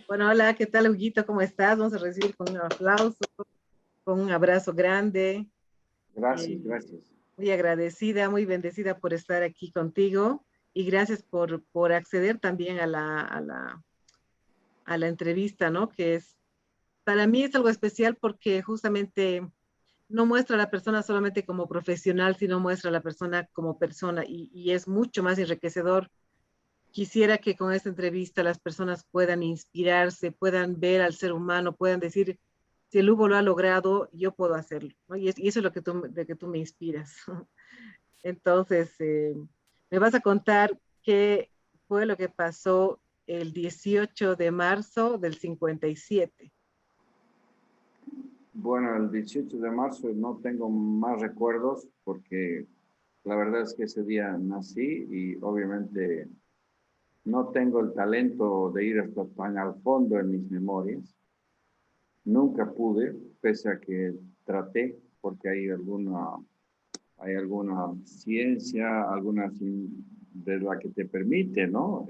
Bueno, hola, ¿qué tal, Huguito? ¿Cómo estás? Vamos a recibir con un aplauso, con un abrazo grande. Gracias, Eh, gracias. Muy agradecida, muy bendecida por estar aquí contigo y gracias por acceder también a la entrevista, ¿no? Para mí es algo especial porque justamente no muestra a la persona solamente como profesional, sino muestra a la persona como persona y es mucho más enriquecedor. Quisiera que con esta entrevista las personas puedan inspirarse, puedan ver al ser humano, puedan decir, si el Hugo lo ha logrado, yo puedo hacerlo, ¿no? Y eso es de que tú me inspiras. Entonces, me vas a contar qué fue lo que pasó el 18 de marzo del 57. Bueno, el 18 de marzo no tengo más recuerdos porque la verdad es que ese día nací y obviamente no tengo el talento de ir hasta tan al fondo en mis memorias. Nunca pude, pese a que traté, porque hay alguna ciencia, de la que te permite, ¿no?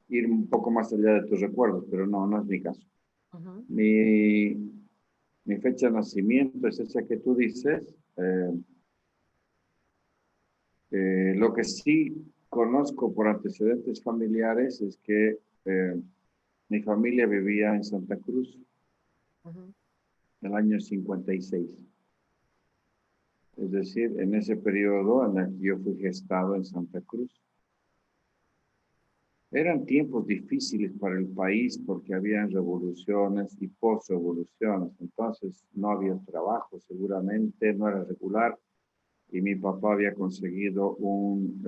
Ir un poco más allá de tus recuerdos, pero no, no es mi caso. Ujú. Mi, mi fecha de nacimiento es esa que tú dices. Eh, lo que sí conozco por antecedentes familiares es que mi familia vivía en Santa Cruz Ujú. en el año 56. Es decir, en ese periodo en el que yo fui gestado en Santa Cruz. Eran tiempos difíciles para el país porque habían revoluciones y post-revoluciones. Entonces no había trabajo, seguramente no era regular. Y mi papá había conseguido un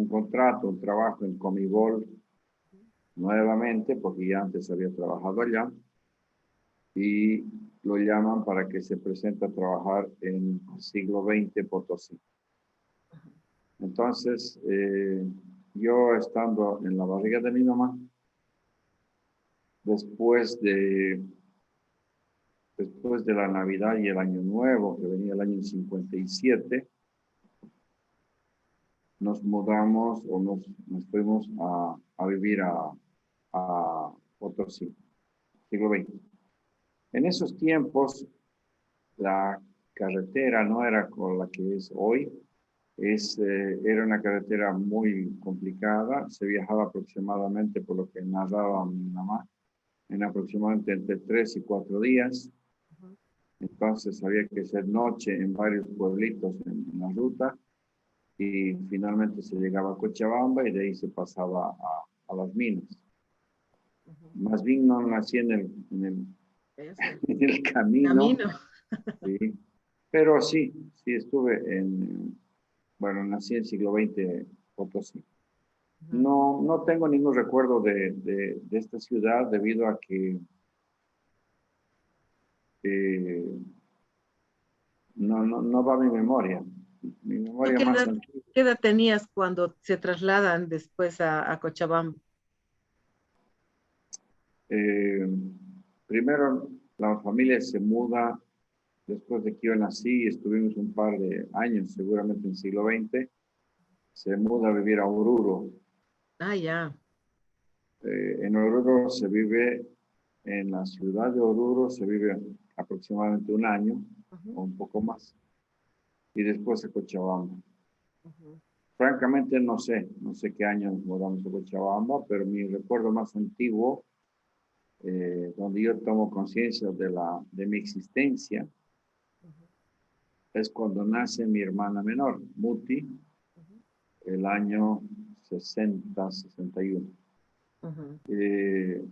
contrato, un trabajo en Comibol nuevamente, porque ya antes había trabajado allá, y lo llaman para que se presente a trabajar en siglo XX Potosí. Entonces, yo estando en la barriga de mi mamá, después de, después de la Navidad y el Año Nuevo, que venía el año 57, nos mudamos o nos fuimos a vivir a Potosí, siglo XX. En esos tiempos, la carretera no era con la que es hoy, era una carretera muy complicada, se viajaba aproximadamente, por lo que narraba mi mamá, en aproximadamente entre 3 y 4 días. Ujú. Entonces había que hacer noche en varios pueblitos en la ruta y finalmente se llegaba a Cochabamba y de ahí se pasaba a las minas. Ujú. Más bien no nací en Eso, en el camino, camino. sí, pero sí, sí estuve bueno, nací en siglo XX, Potosí. Ujú. No, no tengo ningún recuerdo de esta ciudad debido a que eh, no va mi memoria. Mi ¿Tú memoria más antigua. qué edad tenías cuando se trasladan después a Cochabamba? Eh, Primero, la familia se muda después de que yo nací, estuvimos un par de años, seguramente en el siglo XX, se muda a vivir a Oruro. Ah, ya. En Oruro se vive, en la ciudad de Oruro se vive aproximadamente un año Ujú. o un poco más, y después a Cochabamba. Ujú. Francamente no sé qué año nos mudamos a Cochabamba, pero mi recuerdo más antiguo, donde yo tomo conciencia de mi existencia, Ujú. es cuando nace mi hermana menor, Muti, Ujú. el año 60-61. Ujú. Eh,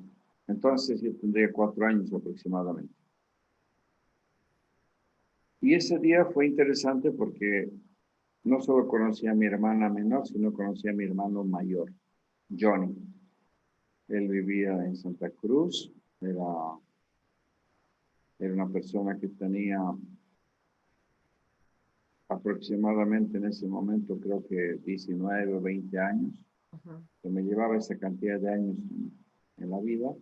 entonces yo tendría 4 años aproximadamente. Y ese día fue interesante porque no solo conocí a mi hermana menor, sino conocí a mi hermano mayor, Johnny. Él vivía en Santa Cruz, era una persona que tenía aproximadamente en ese momento, creo que 19 o 20 años, Ujú. que me llevaba esa cantidad de años en la vida.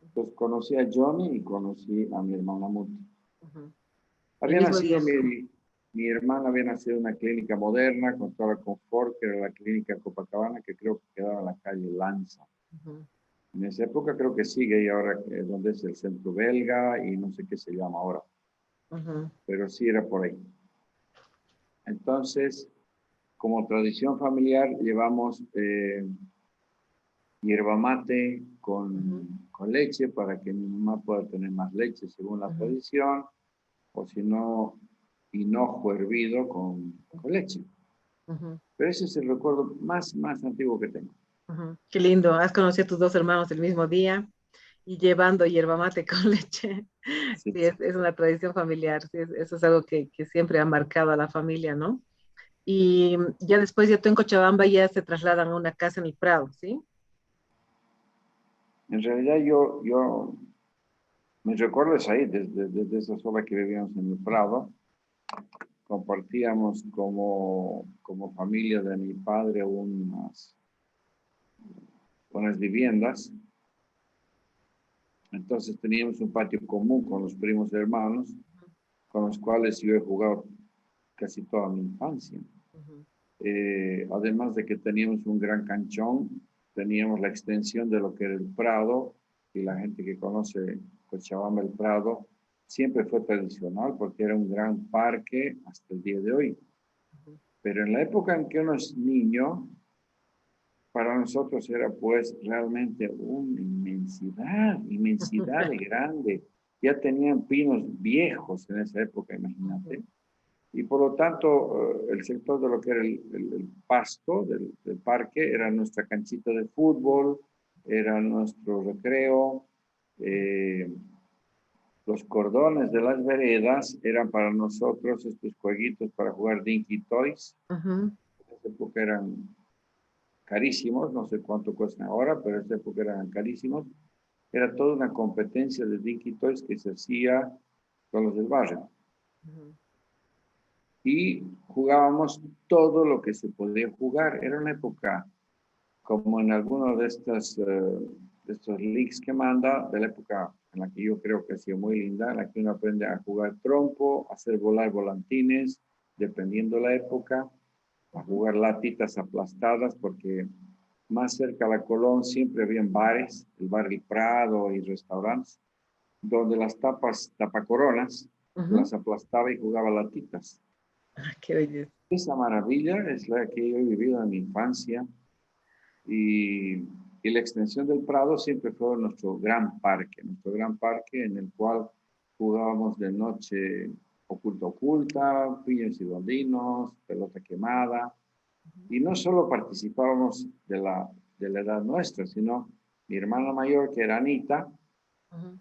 Entonces conocí a Johnny y conocí a mi hermana Muti. Ujú. El Había mismo nacido día. mi hermana había nacido en una clínica moderna con todo el confort, que era la clínica Copacabana, que creo que quedaba en la calle Lanza. Ujú, En esa época creo que sigue y ahora es donde es el centro belga y no sé qué se llama ahora, ujú, pero sí era por ahí. Entonces, como tradición familiar, llevamos hierba mate ujú, con leche para que mi mamá pueda tener más leche según la ujú, tradición, o si no, hinojo hervido con leche. ujú, Pero ese es el recuerdo más antiguo que tengo. ujú. Qué lindo. Has conocido a tus dos hermanos el mismo día y llevando yerba mate con leche. Sí, Sí, es una tradición familiar. Sí, eso es algo que siempre ha marcado a la familia, ¿no? Y ya después, ya tú en Cochabamba ya se trasladan a una casa en el Prado, ¿sí? en realidad yo mis recuerdos ahí, desde esa sola que vivíamos en el Prado, compartíamos como familia de mi padre unas viviendas. Entonces teníamos un patio común con los primos hermanos, con los cuales yo he jugado casi toda mi infancia. Ujú, Además de que teníamos un gran canchón, teníamos la extensión de lo que era el Prado, y la gente que conoce Cochabamba, el Prado, siempre fue tradicional porque era un gran parque hasta el día de hoy. ujú, Pero en la época en que uno es niño, para nosotros era pues realmente una inmensidad de grande. Ya tenían pinos viejos en esa época, imagínate. ujú, Y por lo tanto, el sector de lo que era el pasto del parque era nuestra canchita de fútbol, era nuestro recreo. eh, los cordones de las veredas eran para nosotros estos jueguitos para jugar Dinky Toys. ujú, En esa época eran carísimos, no sé cuánto cuestan ahora, pero en esa época eran carísimos. Era toda una competencia de Dinky Toys que se hacía con los del barrio. ujú. Y jugábamos todo lo que se podía jugar. Era una época como en alguno de estos leagues que manda, de la época en la que yo creo que ha sido muy linda, en la que uno aprende a jugar trompo, a hacer volar volantines, dependiendo de la época, a Ujú. jugar latitas aplastadas, porque más cerca a la Colón siempre habían bares, el bar El Prado y restaurantes, donde las tapacoronas, Ujú. las aplastaba y jugaba latitas. Ah, qué belleza. Esa maravilla es la que yo he vivido en mi infancia y, y la extensión del Prado siempre fue nuestro gran parque en el cual jugábamos de noche oculta oculta, piñas y dondinos, pelota quemada, y no solo participábamos de la edad nuestra, sino mi hermana mayor, que era Anita, Ujú,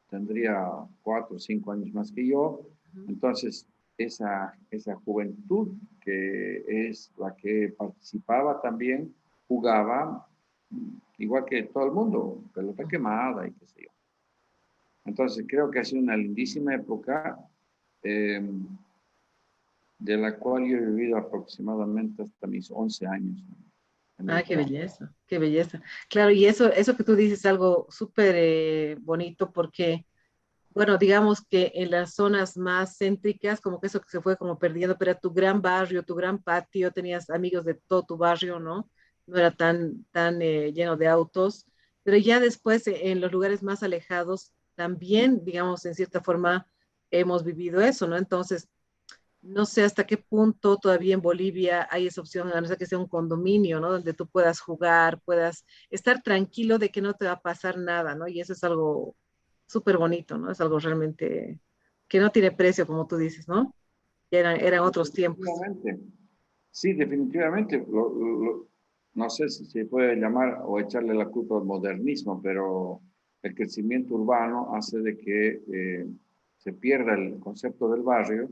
tendría 4 o 5 años más que yo. ujú, Entonces, esa juventud que es la que participaba también, jugaba igual que todo el mundo, pelota ujú. quemada y qué sé yo. Entonces, creo que ha sido una lindísima época eh, de la cual yo he vivido aproximadamente hasta mis 11 años, ¿no? En el Ah, qué Prado. belleza, qué belleza. Claro, y eso que tú dices es algo súper bonito porque, bueno, digamos que en las zonas más céntricas, como que eso que se fue como perdiendo, pero era tu gran barrio, tu gran patio, tenías amigos de todo tu barrio, ¿no? No era tan lleno de autos, pero ya después en los lugares más alejados también, digamos, en cierta forma hemos vivido eso, ¿no? Entonces, no sé hasta qué punto todavía en Bolivia hay esa opción, a no ser que sea un condominio, ¿no? Donde tú puedas jugar, puedas estar tranquilo de que no te va a pasar nada, ¿no? Y eso es algo súper bonito, ¿no? Es algo realmente que no tiene precio, como tú dices, ¿no? Eran otros tiempos. Definitivamente. Sí, definitivamente. No sé si se puede llamar o echarle la culpa al modernismo, pero el crecimiento urbano hace de que se pierda el concepto del barrio.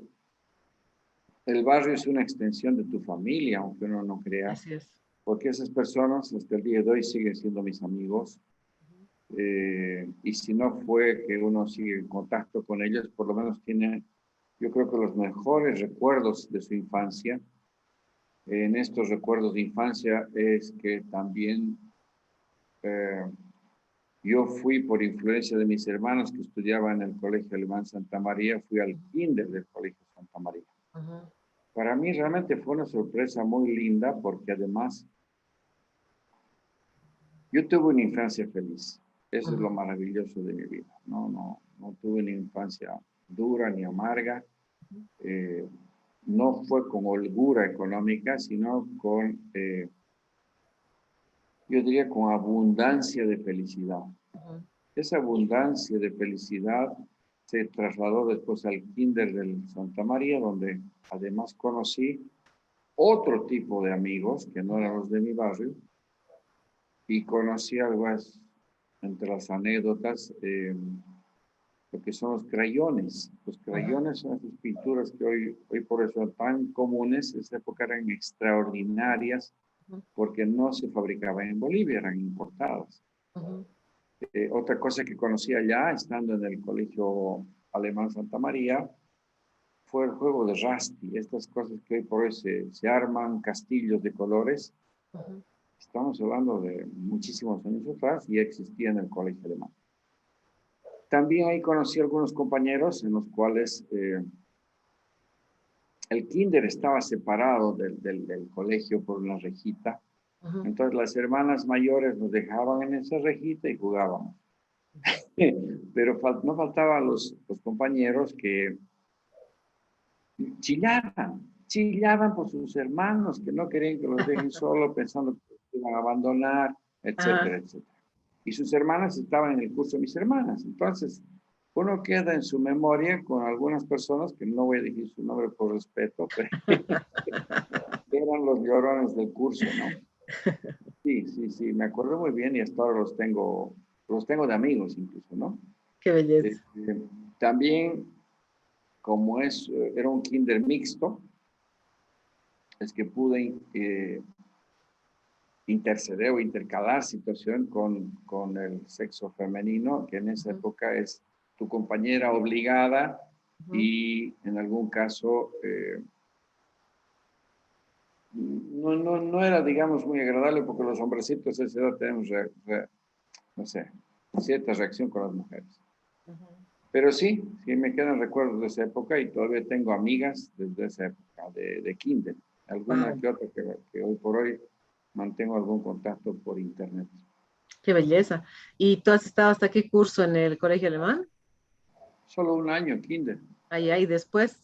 El barrio es una extensión de tu familia, aunque uno no crea, Así es. porque esas personas hasta el día de hoy siguen siendo mis amigos. Y si no fue que uno sigue en contacto con ellos, por lo menos tiene, yo creo que los mejores recuerdos de su infancia en estos recuerdos de infancia es que también eh, yo fui por influencia de mis hermanos que estudiaban en el Colegio Alemán Santa María, fui al kinder del Colegio Santa María. Ujú, Para mí realmente fue una sorpresa muy linda porque además Yo tuve una infancia feliz. Eso es lo Ujú, maravilloso de mi vida. No tuve una infancia dura ni amarga. Eh, no fue con holgura económica, sino con, yo diría, con abundancia de felicidad. ujú, Esa abundancia de felicidad se trasladó después al Kinder del Santa María, donde además conocí otro tipo de amigos que no eran los de mi barrio, y conocí algo entre las anécdotas, lo que son los crayones. Los ujú, crayones son esas pinturas que hoy por eso son tan comunes. En esa época eran extraordinarias ujú, porque no se fabricaban en Bolivia, eran importadas. ujú, Otra cosa que conocí allá, estando en el Colegio Alemán Santa María, fue el juego de Rasti. Estas cosas que hoy por hoy se arman castillos de colores. ujú. Estamos hablando de muchísimos años atrás y existía en el Colegio Alemán. También ahí conocí algunos compañeros en los cuales el kinder estaba separado del colegio por una rejita. Ujú. Entonces las hermanas mayores nos dejaban en esa rejita y jugábamos. Pero no faltaban los compañeros que chillaban por sus hermanos, que no querían que los dejen solo, pensando que los iban a abandonar, Ajá. etcétera, etcétera. Y sus hermanas estaban en el curso de mis hermanas. Entonces, uno queda en su memoria con algunas personas, que no voy a decir su nombre por respeto, pero eran los llorones del curso, ¿no? Sí, sí, sí, me acuerdo muy bien y hasta ahora los tengo de amigos incluso, ¿no? Qué belleza. Eh, también, como era un kinder mixto, es que pude interceder o intercalar situación con el sexo femenino, que en esa Ujú, época es tu compañera obligada ujú. y en algún caso no era, digamos, muy agradable porque los hombrecitos a esa edad tenemos, no sé, cierta reacción con las mujeres. Ujú. Pero sí, sí me quedan recuerdos de esa época y todavía tengo amigas desde esa época de kinder. Alguna Wow, que otra que hoy por hoy mantengo algún contacto por internet. qué belleza. ¿Y tú has estado hasta qué curso en el colegio alemán? Solo un año kinder. Allá y después.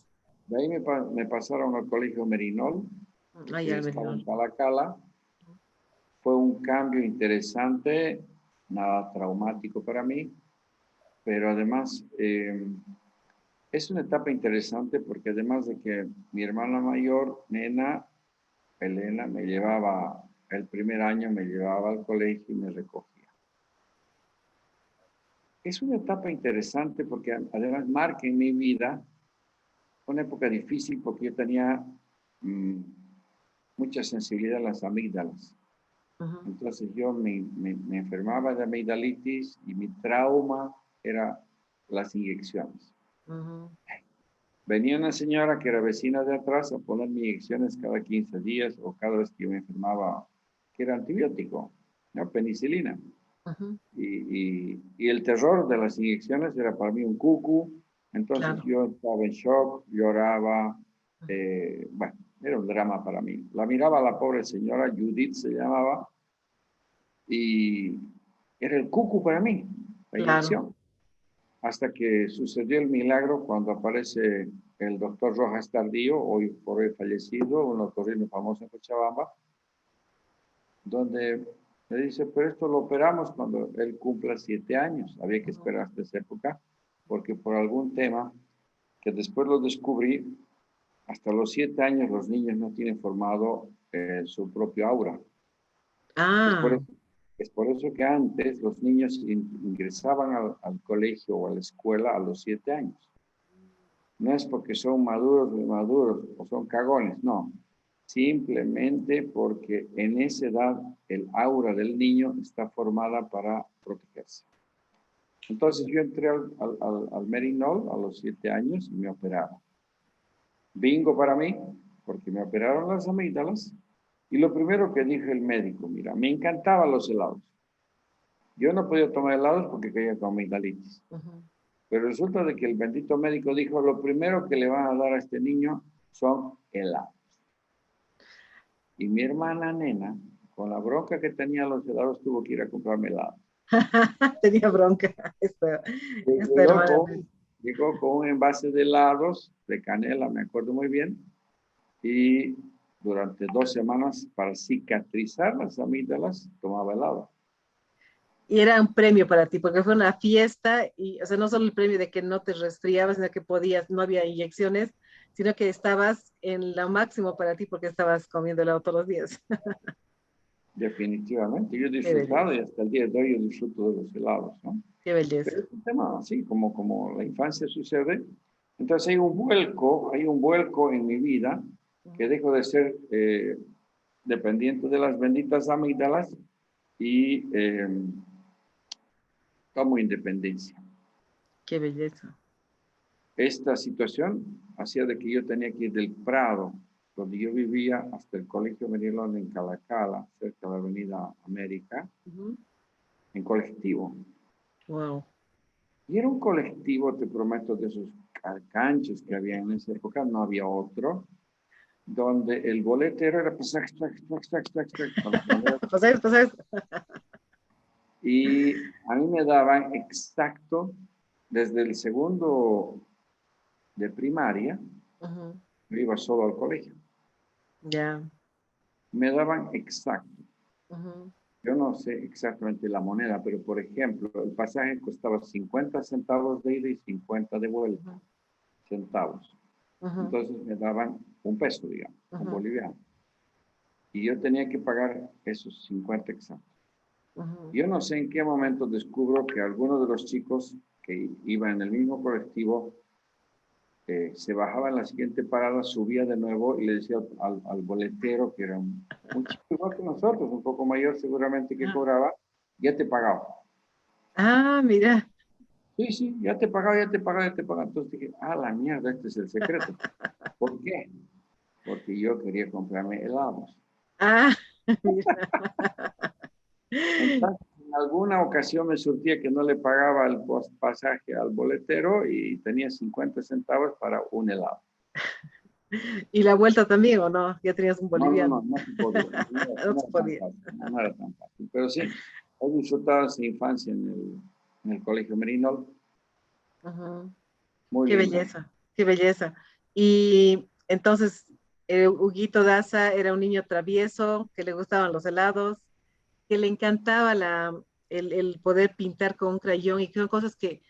De ahí me pasaron al colegio Merinol, Allá que al estaba menor. en Palacala. Fue un cambio interesante, nada traumático para mí, pero además es una etapa interesante porque además de que mi hermana mayor, Nena, Elena, me llevaba, el primer año me llevaba al colegio y me recogía. Es una etapa interesante porque además marca en mi vida una época difícil porque yo tenía mm, mucha sensibilidad a las amígdalas. Ujú, Entonces yo me enfermaba de amigdalitis y mi trauma era las inyecciones. ujú. Venía una señora que era vecina de atrás a poner inyecciones cada 15 días o cada vez que yo me enfermaba, que era antibiótico, ¿no? Penicilina. Ujú. Y el terror de las inyecciones era para mí un cucu. Entonces Claro. yo estaba en shock, lloraba. Ujú. Bueno, era un drama para mí. La miraba la pobre señora, Judith se llamaba, y era el cucu para mí, la Claro. inyección. Hasta que sucedió el milagro cuando aparece el doctor Rojas Tardío, hoy por hoy fallecido, un otorrino famoso en Cochabamba, donde me dice, pero esto lo operamos cuando él cumpla 7 años. Había que Ujú. esperar hasta esa época, porque por algún tema que después lo descubrí, hasta los 7 años los niños no tienen formado su propio aura. Es por Ah, eso, es por eso que antes los niños ingresaban al colegio o a la escuela a los 7 años. No es porque son maduros o inmaduros o son cagones, no. Simplemente porque en esa edad el aura del niño está formada para protegerse. Entonces yo entré al Merinol a los 7 años y me operaron. Bingo para mí, porque me operaron las amígdalas. Y lo primero que dijo el médico, mira, me encantaban los helados. Yo no podía tomar helados porque caía con amigdalitis. ujú. Pero resulta de que el bendito médico dijo, lo primero que le van a dar a este niño son helados. Y mi hermana Nena, con la bronca que tenía los helados, tuvo que ir a comprarme helado. Tenía bronca. Esta Llegó hermana. llegó con un envase de helados, de canela, me acuerdo muy bien, y durante 2 semanas, para cicatrizar las amígdalas, tomaba helado. Y era un premio para ti, porque fue una fiesta, y, o sea, no solo el premio de que no te resfriabas, sino que podías, no había inyecciones, sino que estabas en lo máximo para ti porque estabas comiendo helado todos los días. Definitivamente, yo he Qué disfrutado belleza, y hasta el día de hoy yo disfruto de los helados, ¿no? qué Pero belleza. es un tema así, como la infancia sucede. Entonces hay un vuelco en mi vida que dejo de ser dependiente de las benditas amígdalas y tomo independencia. Qué belleza. Esta situación hacía de que yo tenía que ir del Prado, donde yo vivía, hasta el Colegio Marilón en Calacala, cerca de la Avenida América, Ujú. en colectivo. Wow. Y era un colectivo, te prometo, de esos carcanches que había en esa época, no había otro, donde el boletero era pues, con las monedas. Pues, Y a mí me daban exacto, desde el segundo de primaria, ujú, yo iba solo al colegio, ya. me daban exacto. Ujú, Yo no sé exactamente la moneda, pero por ejemplo, el pasaje costaba 50 centavos de ida y 50 de vuelta, ujú, centavos. ujú, Entonces me daban un peso, digamos, un ujú, boliviano. Y yo tenía que pagar esos 50 exactos. ujú. Yo no sé en qué momento descubro que algunos de los chicos que iban en el mismo colectivo se bajaba en la siguiente parada, subía de nuevo y le decía al boletero, que era un chico igual que nosotros, un poco mayor seguramente que Ah, cobraba, ya te pagaba. ah, mira. Sí, sí, ya te pagaba, ya te pagaba, ya te pagaba. Entonces dije, la mierda, este es el secreto. ¿Por qué? Porque yo quería comprarme helados. Ah, mira. Entonces, en alguna ocasión me surtía que no le pagaba el pasaje al boletero y tenía 50 centavos para un helado. ¿Y la vuelta también o no? Ya tenías un No, no, no, boliviano. no se podía. No No se era tan podía. fácil, no era tan fácil. Pero sí, he disfrutado esa infancia en el Colegio Merinol. Ujú. Muy Qué linda. belleza, qué belleza. Y entonces, Huguito Daza era un niño travieso, que le gustaban los helados, que le encantaba el poder pintar con un crayón y que son cosas que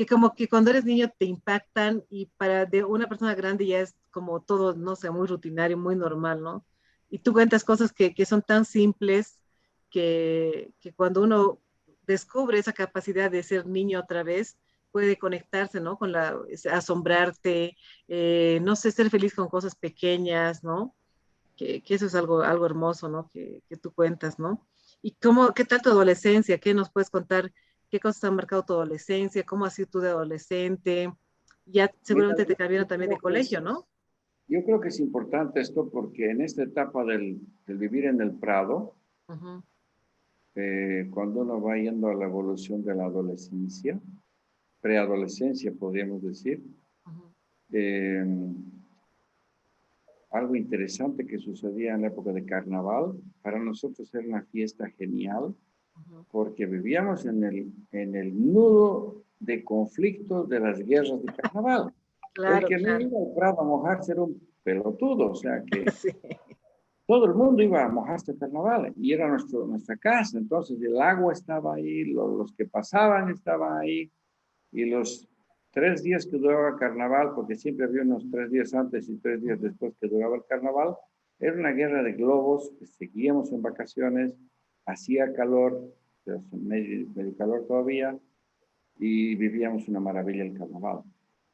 como que cuando eres niño te impactan y para de una persona grande ya es como todo, no sé, muy rutinario, muy normal, ¿no? Y tú cuentas cosas que son tan simples que cuando uno descubre esa capacidad de ser niño otra vez, puede conectarse, ¿no? Con asombrarte, no sé, ser feliz con cosas pequeñas, ¿no? Que eso es algo hermoso, ¿no? Que tú cuentas, ¿no? ¿Y qué tal tu adolescencia? ¿Qué nos puedes contar? ¿Qué cosas han marcado tu adolescencia? ¿Cómo has sido tú de adolescente? Ya Mira, seguramente te cambiaron también de colegio, ¿no? yo creo que es importante esto porque en esta etapa del vivir en el Prado, Ujú, cuando uno va yendo a la evolución de la adolescencia, preadolescencia podríamos decir, ujú, eh, algo interesante que sucedía en la época de carnaval, para nosotros era una fiesta genial ujú. porque vivíamos en el nudo de conflictos de las guerras de carnaval. El Claro, que no claro. iba al Prado a mojarse era un pelotudo, o sea que Sí. todo el mundo iba a mojarse a carnaval y era nuestra casa, entonces el agua estaba ahí, los que pasaban estaban ahí y los 3 días que duraba carnaval, porque siempre había unos 3 días antes y 3 días Ujú. después que duraba el carnaval, era una guerra de globos, seguíamos en vacaciones, hacía calor, medio calor todavía, y vivíamos una maravilla el carnaval.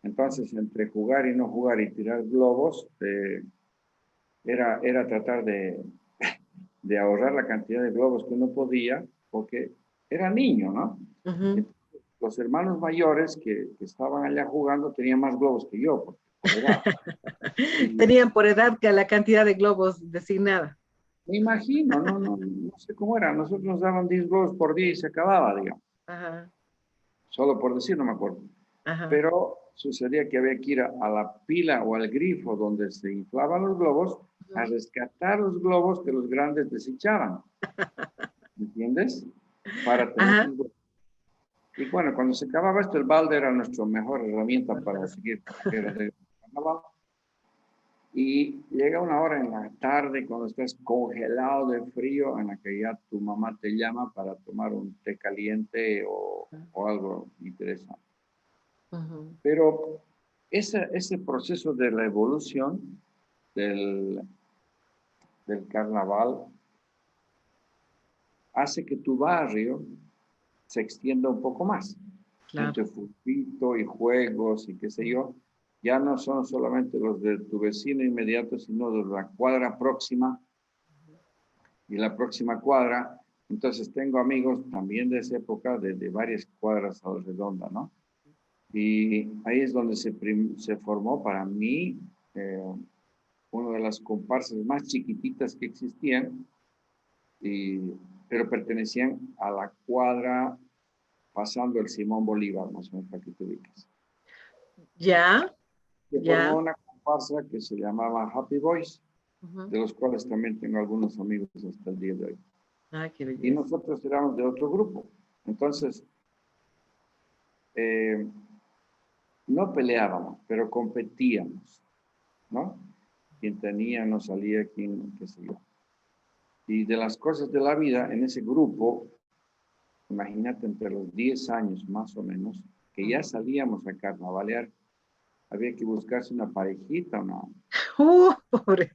Entonces, entre jugar y no jugar y tirar globos, era tratar de ahorrar la cantidad de globos que uno podía, porque era niño, ¿no? Ujú. Entonces, los hermanos mayores que estaban allá jugando tenían más globos que yo, por edad. Y Tenían por edad que la cantidad de globos designada. me imagino, no sé cómo era. Nosotros nos daban 10 globos por día y se acababa, digamos. Ajá, Solo por decir, no me acuerdo. ajá. Pero sucedía que había que ir a la pila o al grifo donde se inflaban los globos a rescatar los globos que los grandes desechaban. ¿Entiendes? Para tener Ajá. sus globos. Y bueno, cuando se acababa esto, el balde era nuestra mejor herramienta para seguir con la guerra de carnaval. Y llega una hora en la tarde cuando estás congelado de frío en la que ya tu mamá te llama para tomar un té caliente o algo interesante. Pero ese proceso de la evolución del carnaval hace que tu barrio se extienda un poco más. Claro. Entre fulbito y juegos y qué sé yo, ya no son solamente los de tu vecino inmediato, sino de la cuadra próxima y la próxima cuadra. Entonces tengo amigos también de esa época, de varias cuadras a la redonda, ¿no? Y ahí es donde se formó para mí una de las comparsas más chiquititas que existían, pero pertenecían a la cuadra pasando el Simón Bolívar, más o menos, para que te ubiques. Ya, Se ya. formó una comparsa que se llamaba Happy Boys, de los cuales también tengo algunos amigos hasta el día de hoy. Ay, qué Y belleza. nosotros éramos de otro grupo. Entonces, no peleábamos, pero competíamos, ¿no? Quien tenía, no salía, quien, qué sé yo. Y de las cosas de la vida, en ese grupo, imagínate, entre los 10 años más o menos, que ya salíamos a carnavalear, había que buscarse una parejita, Pobre.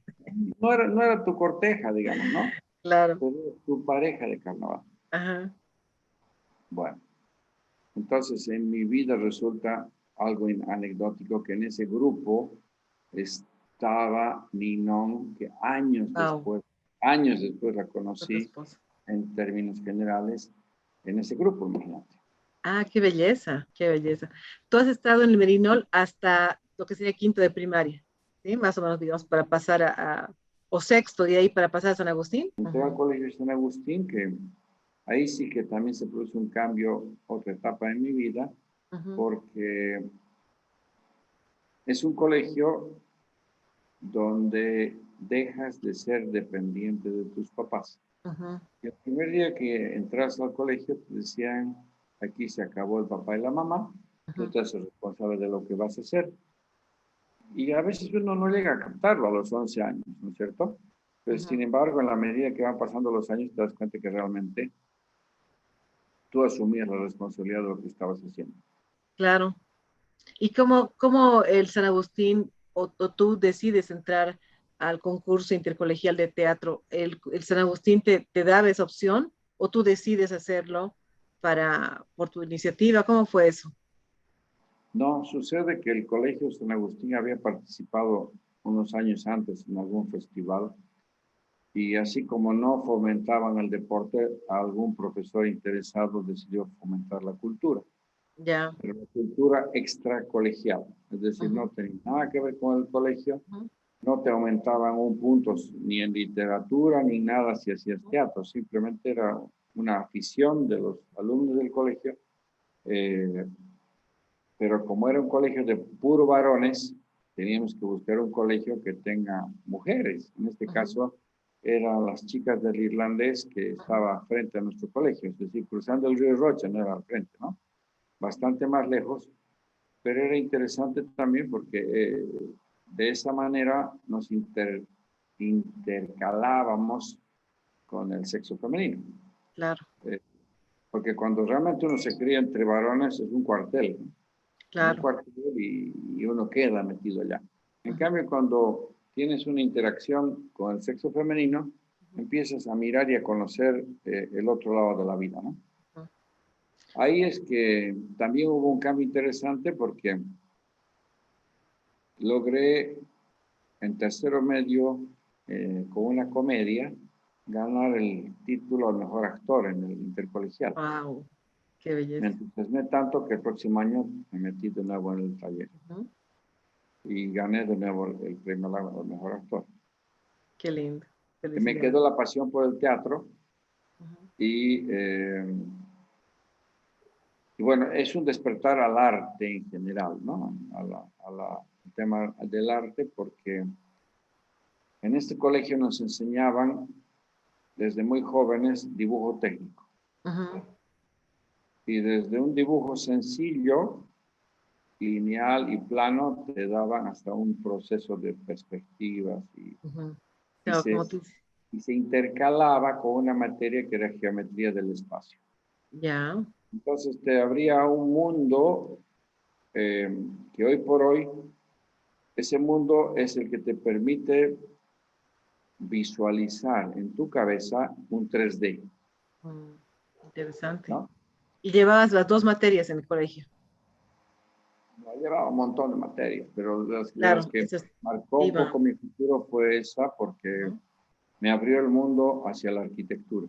no era tu corteja, digamos, ¿no? Claro. Pero tu pareja de carnaval. Ajá. Bueno, entonces en mi vida resulta algo anecdótico que en ese grupo estaba Ninon, que Wow. años después la Fue tu conocí esposa. en términos generales en ese grupo, imagínate. Ah, qué belleza, qué belleza. Tú has estado en el Merinol hasta lo que sería quinto de primaria, ¿sí? Más o menos, digamos, para pasar o sexto de ahí para pasar a San Agustín. Entré al colegio San Agustín, que ahí sí que también se produce un cambio, otra etapa en mi vida, porque es un colegio donde dejas de ser dependiente de tus papás. Y el primer día que entras al colegio te decían, aquí se acabó el papá y la mamá, tú te haces responsable de lo que vas a hacer. Y a veces uno no llega a captarlo a los 11 años, ¿no es cierto? Pero sin embargo, en la medida que van pasando los años, te das cuenta que realmente tú asumías la responsabilidad de lo que estabas haciendo. Claro. ¿Y cómo el San Agustín o tú decides entrar al concurso intercolegial de teatro? ¿El San Agustín te daba esa opción o tú decides hacerlo por tu iniciativa? ¿Cómo fue eso? No, sucede que el Colegio San Agustín había participado unos años antes en algún festival y así como no fomentaban el deporte, algún profesor interesado decidió fomentar la cultura. Ya. Pero la cultura extracolegial, es decir, no tenía nada que ver con el colegio, no te aumentaban un punto ni en literatura ni nada si hacías teatro, simplemente era una afición de los alumnos del colegio, pero como era un colegio de puro varones, teníamos que buscar un colegio que tenga mujeres. En este caso, eran las chicas del irlandés que estaba frente a nuestro colegio, es decir, cruzando el río Rocha, no era al frente, ¿no? Bastante más lejos, pero era interesante también porque de esa manera nos intercalábamos con el sexo femenino. Claro, Porque cuando realmente uno se cría entre varones es un cuartel, ¿no? Un claro. cuartel y uno queda metido allá. En cambio, cuando tienes una interacción con el sexo femenino, empiezas a mirar y a conocer el otro lado de la vida, ¿no? Ahí es que también hubo un cambio interesante porque logré en tercero medio, con una comedia, ganar el título al mejor actor en el intercolegial. Wow, qué Me belleza. entusiasmé tanto que el próximo año me metí de nuevo en el taller y gané de nuevo el premio al mejor actor. Qué lindo. Y me Felicidades. quedó la pasión por el teatro y bueno, es un despertar al arte en general, ¿no? Al tema del arte, porque en este colegio nos enseñaban desde muy jóvenes dibujo técnico. Ujú, Y desde un dibujo sencillo, lineal y plano, te daban hasta un proceso de perspectivas ujú. y Claro, se, como tú dices. y se intercalaba con una materia que era geometría del espacio. Ya. Entonces te abría un mundo eh, que hoy por hoy, ese mundo es el que te permite visualizar en tu cabeza un 3D, Mm, interesante. ¿no? Y llevabas las dos materias en el colegio. No, llevaba un montón de materias, pero las Claro, que eso es, marcó un iba. poco mi futuro fue esa porque Ujú. me abrió el mundo hacia la arquitectura.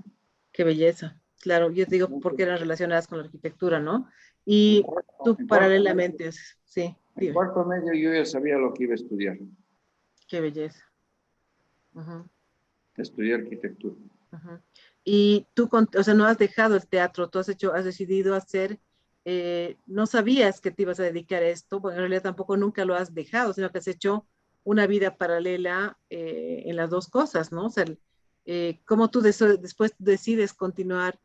Qué belleza. Claro, yo te digo porque Entonces, eran relacionadas con la arquitectura, ¿no? en Y cuarto, tú en cuarto medio, paralelamente, sí, en dime, cuarto medio yo ya sabía lo que iba a estudiar. qué belleza. Ujú, Estudié arquitectura. ujú. Y tú, o sea, no has dejado el teatro, tú has hecho, has decidido hacer, no sabías que te ibas a dedicar a esto, bueno, en realidad tampoco nunca lo has dejado, sino que has hecho una vida paralela en las dos cosas, ¿no? O sea, cómo tú después decides continuar,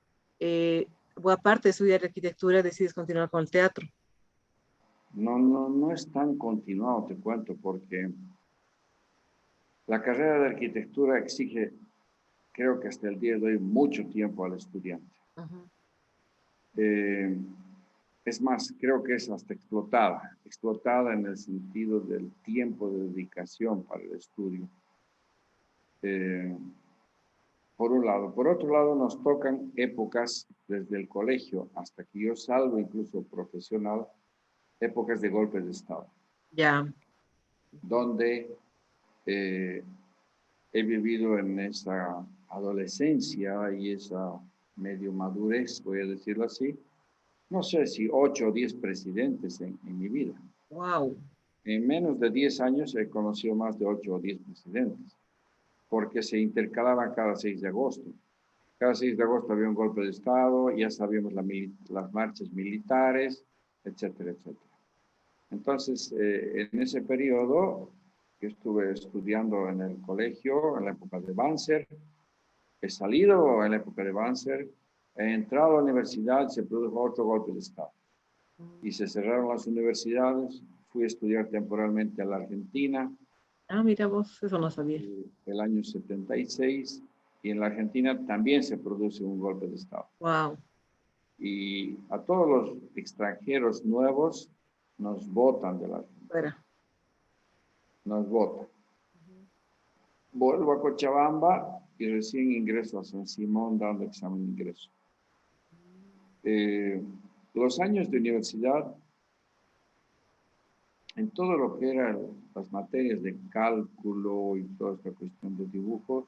o aparte de estudiar arquitectura, decides continuar con el teatro. No es tan continuado, te cuento, porque la carrera de arquitectura exige, creo que hasta el día de hoy, mucho tiempo al estudiante. Ujú. Eh, es más, creo que es hasta explotada en el sentido del tiempo de dedicación para el estudio. Eh, por un lado. Por otro lado, nos tocan épocas desde el colegio hasta que yo salgo, incluso profesional, épocas de golpes de Estado, Ya. donde eh, he vivido en esa adolescencia y esa medio madurez, voy a decirlo así, no sé si 8 o 10 presidentes en mi vida. Wow. En menos de 10 años he conocido más de 8 o 10 presidentes, porque se intercalaban cada 6 de agosto. Cada 6 de agosto había un golpe de Estado, ya sabíamos las marchas militares, etcétera, etcétera. Entonces, en ese periodo, que estuve estudiando en el colegio, en la época de Banzer, he salido en la época de Banzer, he entrado a la universidad, se produjo otro golpe de Estado. Y se cerraron las universidades, fui a estudiar temporalmente a la Argentina, Ah, mira vos, eso no sabía. el año 76, y en la Argentina también se produce un golpe de Estado. Wow. Y a todos los extranjeros nuevos nos votan de la Argentina, Fuera. nos votan. Vuelvo a Cochabamba y recién ingreso a San Simón dando examen de ingreso. Eh, los años de universidad, en todo lo que eran las materias de cálculo y toda esta cuestión de dibujos,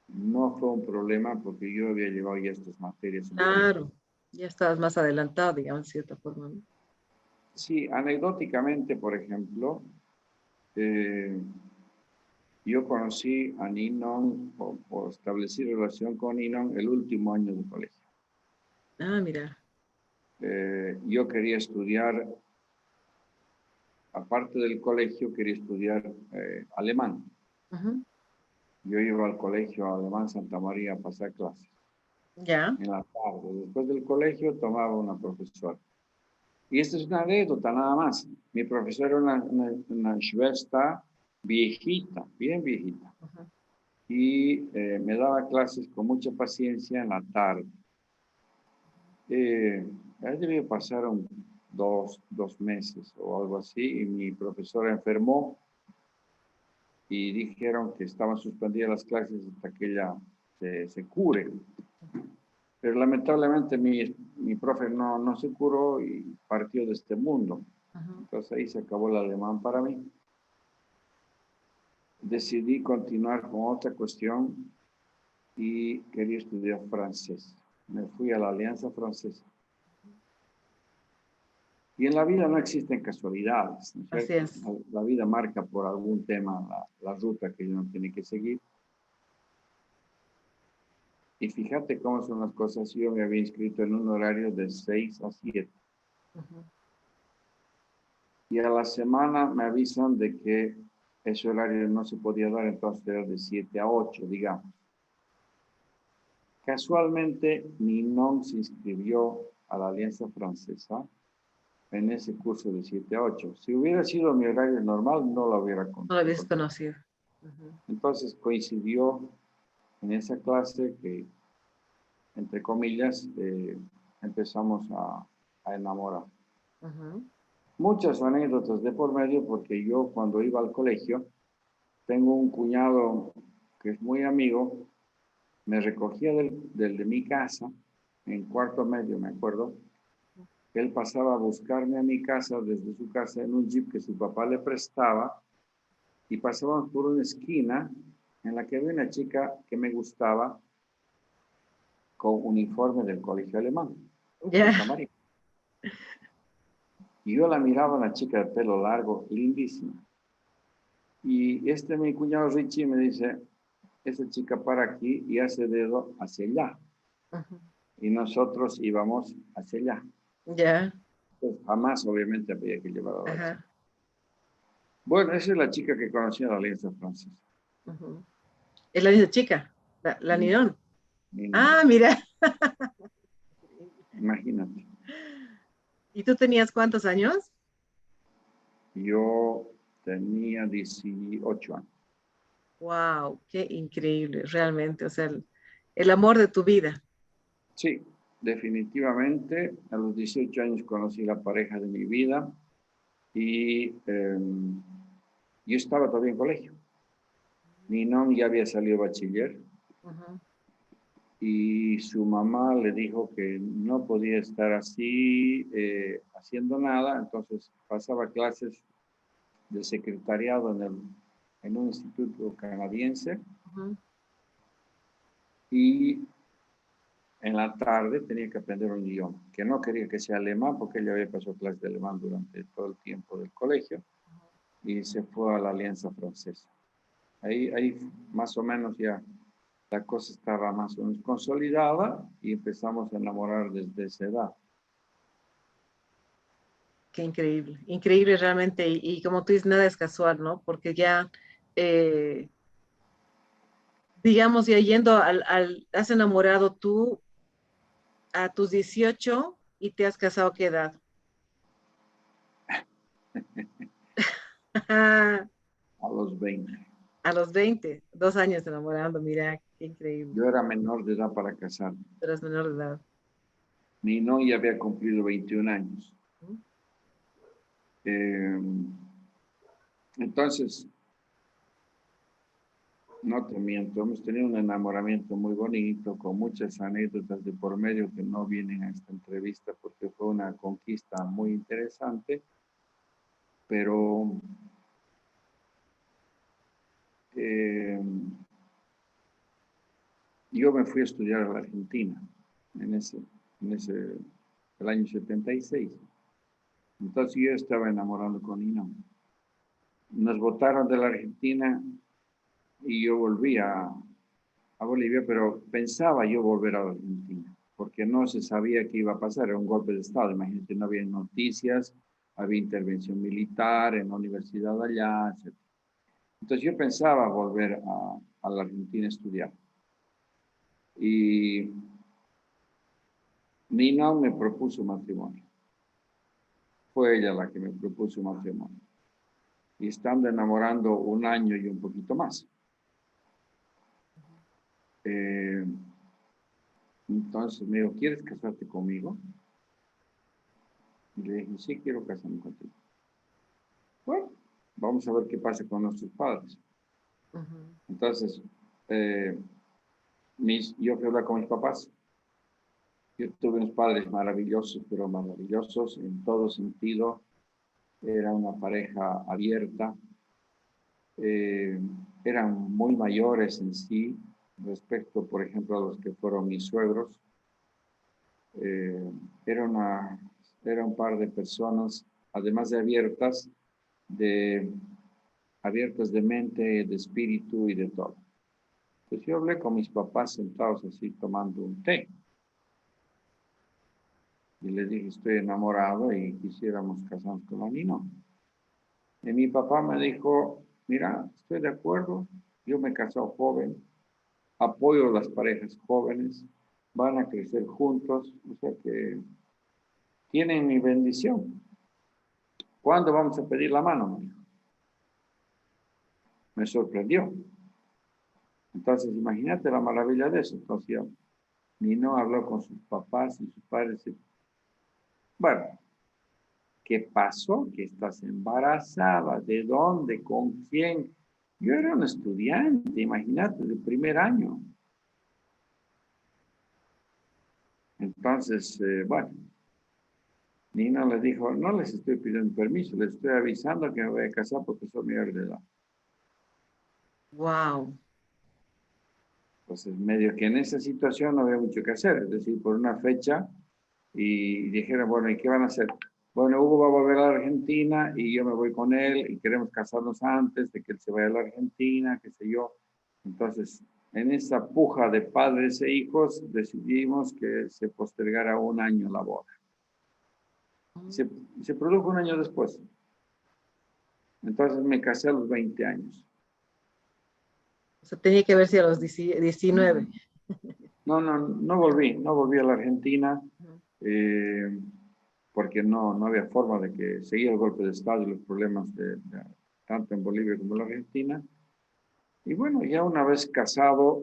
no fue un problema porque yo había llevado ya estas materias en el colegio. Claro, ya estabas más adelantado, digamos, de cierta forma, ¿no? Sí, anecdóticamente, por ejemplo, eh, yo conocí a Ninon o establecí relación con Ninon el último año de colegio. Ah, mira. Yo quería estudiar, aparte del colegio, quería estudiar alemán. Ujú. Yo iba al colegio alemán Santa María a pasar clases Ya. en la tarde. Después del colegio tomaba una profesora. Y esta es una anécdota nada más. Mi profesora era una Schwester viejita, bien viejita. Ujú. Y me daba clases con mucha paciencia en la tarde. Ahí debió pasar dos meses o algo así y mi profesora enfermó y dijeron que estaban suspendidas las clases hasta que ella se cure. Pero lamentablemente mi profe no se curó y partió de este mundo. Ujú. Entonces ahí se acabó el alemán para mí. Decidí continuar con otra cuestión y quería estudiar francés. Me fui a la Alianza Francesa. Y en la vida no existen casualidades, ¿no es Así cierto? es. La vida marca por algún tema la ruta que uno tiene que seguir. Y fíjate cómo son las cosas. Yo me había inscrito en un horario de 6 a 7. Ujú. Y a la semana me avisan de que ese horario no se podía dar, entonces era de 7 a 8, digamos. Casualmente, Ninon se inscribió a la Alianza Francesa en ese curso de 7 a 8. Si hubiera sido mi horario normal, no lo hubiera No lo habías encontrado. conocido. Ujú. Entonces coincidió en esa clase que, entre comillas, empezamos a enamorar. Ujú. Muchas anécdotas de por medio, porque yo cuando iba al colegio, tengo un cuñado que es muy amigo, me recogía de mi casa, en cuarto medio, me acuerdo. Él pasaba a buscarme a mi casa desde su casa en un jeep que su papá le prestaba y pasábamos por una esquina en la que había una chica que me gustaba con uniforme del colegio alemán, de Ya, camarín. Y yo la miraba, una chica de pelo largo, lindísima. Y mi cuñado Richie me dice, esa chica para aquí y hace dedo hacia allá. ujú, Y nosotros íbamos hacia allá. ya, Pues jamás, obviamente, había que llevar a la chica. ajá, Bueno, esa es la chica que conocí en la Alianza Francesa. ujú. Es la misma chica, la Ni, Nidón. ni no. Ah, mira. Imagínate. ¿Y tú tenías cuántos años? Yo tenía 18 años. Wow, qué increíble, realmente. O sea, el amor de tu vida. Sí, definitivamente. A los 18 años conocí la pareja de mi vida y yo estaba todavía en colegio. Ninon ya había salido bachiller Ujú. y su mamá le dijo que no podía estar así haciendo nada, entonces pasaba clases de secretariado en un instituto canadiense Ujú. y en la tarde tenía que aprender un idioma, que no quería que sea alemán porque ella había pasado clases de alemán durante todo el tiempo del colegio y se fue a la Alianza Francesa. Ahí más o menos ya la cosa estaba más o menos consolidada y empezamos a enamorar desde esa edad. Qué increíble, increíble realmente. Y como tú dices, nada es casual, ¿no? Porque ya, eh, digamos, ya yendo has enamorado tú a tus 18 y te has casado, ¿a qué edad? A los 20. A los 20, 2 años enamorando, mira, qué increíble. Yo era menor de edad para casarme. Eras menor de edad. Nino ya había cumplido 21 años. ¿No? Eh, entonces, no te miento, hemos tenido un enamoramiento muy bonito, con muchas anécdotas de por medio que no vienen a esta entrevista porque fue una conquista muy interesante, pero eh, yo me fui a estudiar a la Argentina en ese, el año 76. Entonces yo estaba enamorando con Nino. Nos votaron de la Argentina y yo volví a Bolivia, pero pensaba yo volver a Argentina, porque no se sabía qué iba a pasar, era un golpe de Estado, imagínate, no había noticias, había intervención militar en la universidad allá, etc. Entonces yo pensaba volver a la Argentina a estudiar. Y Nina me propuso matrimonio. Fue ella la que me propuso matrimonio. Y estando enamorando un año y un poquito más. Eh, entonces me dijo, ¿quieres casarte conmigo? Y le dije, sí, quiero casarme contigo. Bueno, vamos a ver qué pasa con nuestros padres. Ujú. Entonces, eh, yo fui a hablar con mis papás. Yo tuve unos padres maravillosos, pero maravillosos en todo sentido. Era una pareja abierta. Eh, eran muy mayores en sí, respecto, por ejemplo, a los que fueron mis suegros. Eh, era, era un par de personas, además de de abiertas de mente, de espíritu y de todo. Pues yo hablé con mis papás sentados así tomando un té. Y le dije, estoy enamorado y quisiéramos casarnos con la Nino. Y mi papá me dijo, mira, estoy de acuerdo, yo me he casado joven, apoyo a las parejas jóvenes, van a crecer juntos, o sea que tienen mi bendición. ¿Cuándo vamos a pedir la mano? Me dijo. Me sorprendió. Entonces, imagínate la maravilla de eso. Entonces, yo, Nino habló con sus papás y sus padres. Bueno, ¿qué pasó? ¿Que estás embarazada? ¿De dónde? ¿Con quién? Yo era un estudiante, imagínate, de primer año. Entonces, bueno, Nino le dijo, no les estoy pidiendo permiso, les estoy avisando que me voy a casar porque soy mayor de edad. Wow. Entonces, medio que en esa situación no había mucho que hacer, es decir, por una fecha, y dijeron, bueno, ¿y qué van a hacer? Bueno, Hugo va a volver a la Argentina y yo me voy con él y queremos casarnos antes de que él se vaya a la Argentina, qué sé yo. Entonces, en esa puja de padres e hijos, decidimos que se postergara un año la boda. Se produjo un año después. Entonces me casé a los 20 años. O sea, tenía que ver si a los 19. No volví a la Argentina eh, porque no había forma de que seguía el golpe de Estado y los problemas tanto en Bolivia como en la Argentina. Y bueno, ya una vez casado,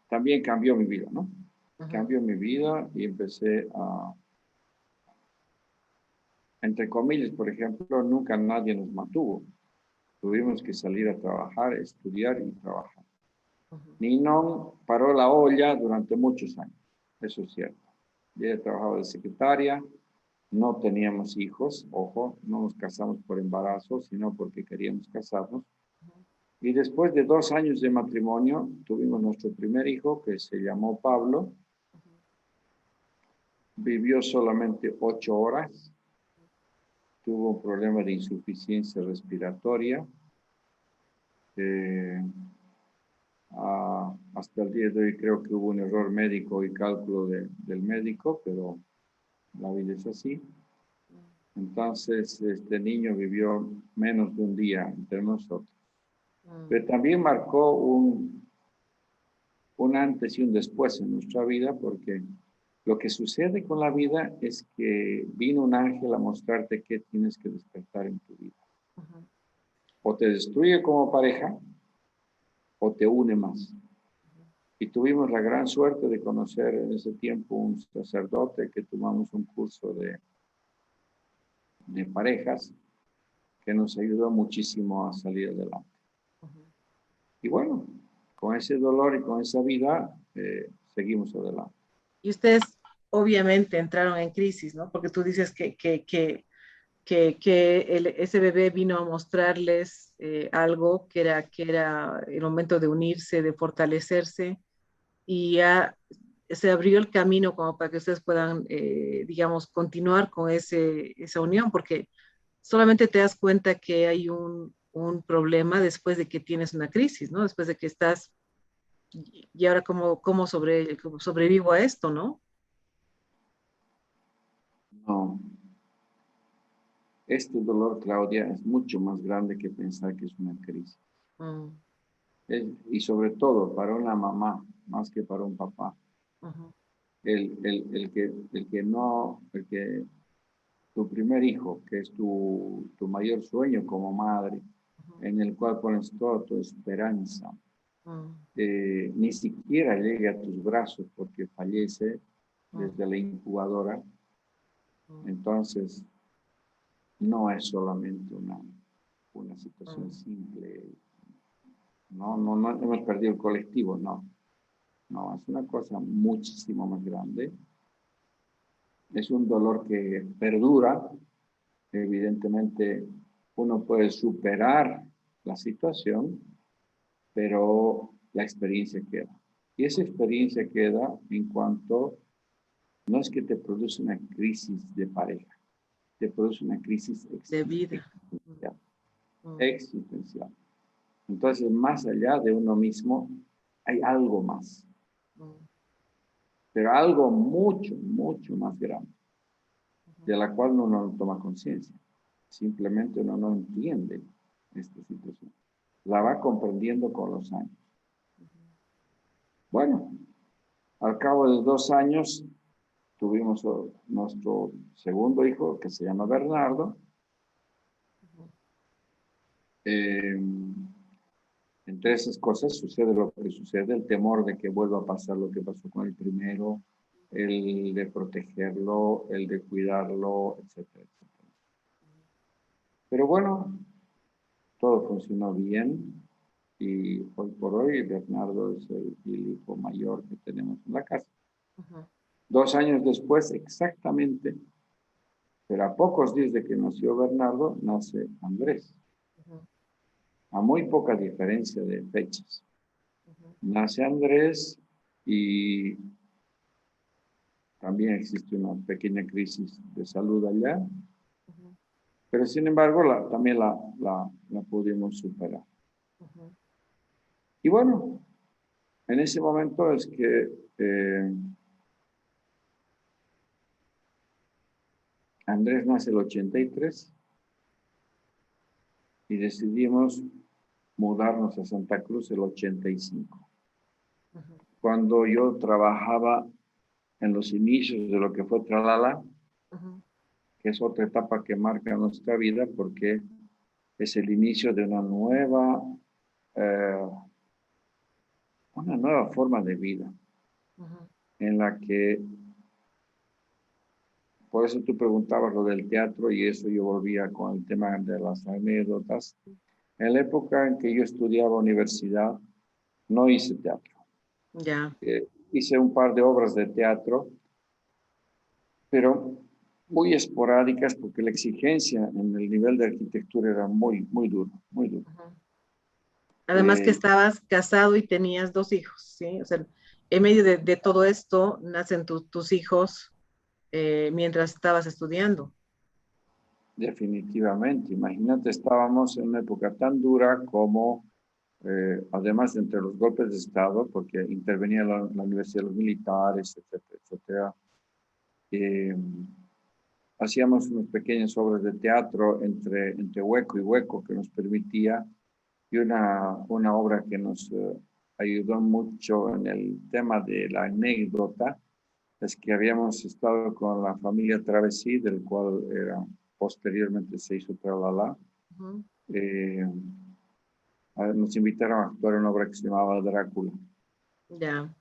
también cambió mi vida, ¿no? Cambió mi vida y empecé a, entre comillas, por ejemplo, nunca nadie nos mantuvo. Tuvimos que salir a trabajar, estudiar y trabajar. Ninon paró la olla durante muchos años, eso es cierto. Ella trabajaba de secretaria, no teníamos hijos, ojo, no nos casamos por embarazo, sino porque queríamos casarnos. Y después de 2 años de matrimonio, tuvimos nuestro primer hijo, que se llamó Pablo. Vivió solamente 8 horas. Tuvo un problema de insuficiencia respiratoria. Hasta el día de hoy creo que hubo un error médico y cálculo del médico, pero la vida es así. Entonces, este niño vivió menos de un día entre nosotros. Pero también marcó un antes y un después en nuestra vida, porque lo que sucede con la vida es que vino un ángel a mostrarte qué tienes que despertar en tu vida. O te destruye como pareja, o te une más. Y tuvimos la gran suerte de conocer en ese tiempo un sacerdote que tomamos un curso de parejas que nos ayudó muchísimo a salir adelante. Y bueno, con ese dolor y con esa vida, seguimos adelante. Y ustedes obviamente entraron en crisis, ¿no? Porque tú dices que ese bebé vino a mostrarles algo que era el momento de unirse, de fortalecerse, y ya se abrió el camino como para que ustedes puedan, digamos, continuar con esa unión, porque solamente te das cuenta que hay un problema después de que tienes una crisis, ¿no? Después de que estás, y ahora cómo sobrevivo a esto, ¿no? No, este dolor, Claudia, es mucho más grande que pensar que es una crisis. Mm, Y sobre todo para una mamá, más que para un papá. ujú, El que tu primer hijo, que es tu mayor sueño como madre, ujú, en el cual pones toda tu esperanza, mm, ni siquiera llegue a tus brazos porque fallece mm, desde la incubadora, mm, entonces no es solamente una situación mm, simple. No hemos perdido el colectivo, no, es una cosa muchísimo más grande. Es un dolor que perdura. Evidentemente, uno puede superar la situación, pero la experiencia queda. Y esa experiencia queda en cuanto, no es que te produce una crisis de pareja, te produce una crisis de vida. existencial. Mm, Existencial. Entonces, más allá de uno mismo, hay algo más, mm, pero algo mucho, mucho más grande. de la cual uno no toma conciencia. Simplemente uno no entiende esta situación. La va comprendiendo con los años. Bueno, al cabo de 2 años tuvimos nuestro segundo hijo, que se llama Bernardo. Entre esas cosas sucede lo que sucede, el temor de que vuelva a pasar lo que pasó con el primero, el de protegerlo, el de cuidarlo, etcétera, etcétera. Pero bueno, todo funcionó bien y hoy por hoy Bernardo es el hijo mayor que tenemos en la casa. 2 años después, exactamente, pero a pocos días de que nació Bernardo, nace Andrés. A muy poca diferencia de fechas. Nace Andrés y también existe una pequeña crisis de salud allá, pero sin embargo también la pudimos superar. Y bueno, en ese momento es que Andrés nace el 83 y decidimos mudarnos a Santa Cruz el 85. Cuando yo trabajaba en los inicios de lo que fue Tralala, que es otra etapa que marca nuestra vida porque es el inicio de una nueva forma de vida en la que, por eso tú preguntabas lo del teatro y eso yo volvía con el tema de las anécdotas. En la época en que yo estudiaba universidad, no hice teatro. Ya. Hice un par de obras de teatro, pero muy esporádicas porque la exigencia en el nivel de arquitectura era muy, muy duro, muy duro. Además que estabas casado y tenías 2 hijos, ¿sí? O sea, en medio de todo esto nacen tus hijos mientras estabas estudiando. Definitivamente. Imagínate, estábamos en una época tan dura como, además entre los golpes de Estado, porque intervenía la Universidad de los Militares, etcétera, etcétera. Hacíamos unas pequeñas obras de teatro entre hueco y hueco que nos permitía, y una obra que nos ayudó mucho en el tema de la anécdota, es que habíamos estado con la familia Travesí, del cual posteriormente se hizo Tralala. Nos invitaron a actuar en una obra que se llamaba Drácula. Ya.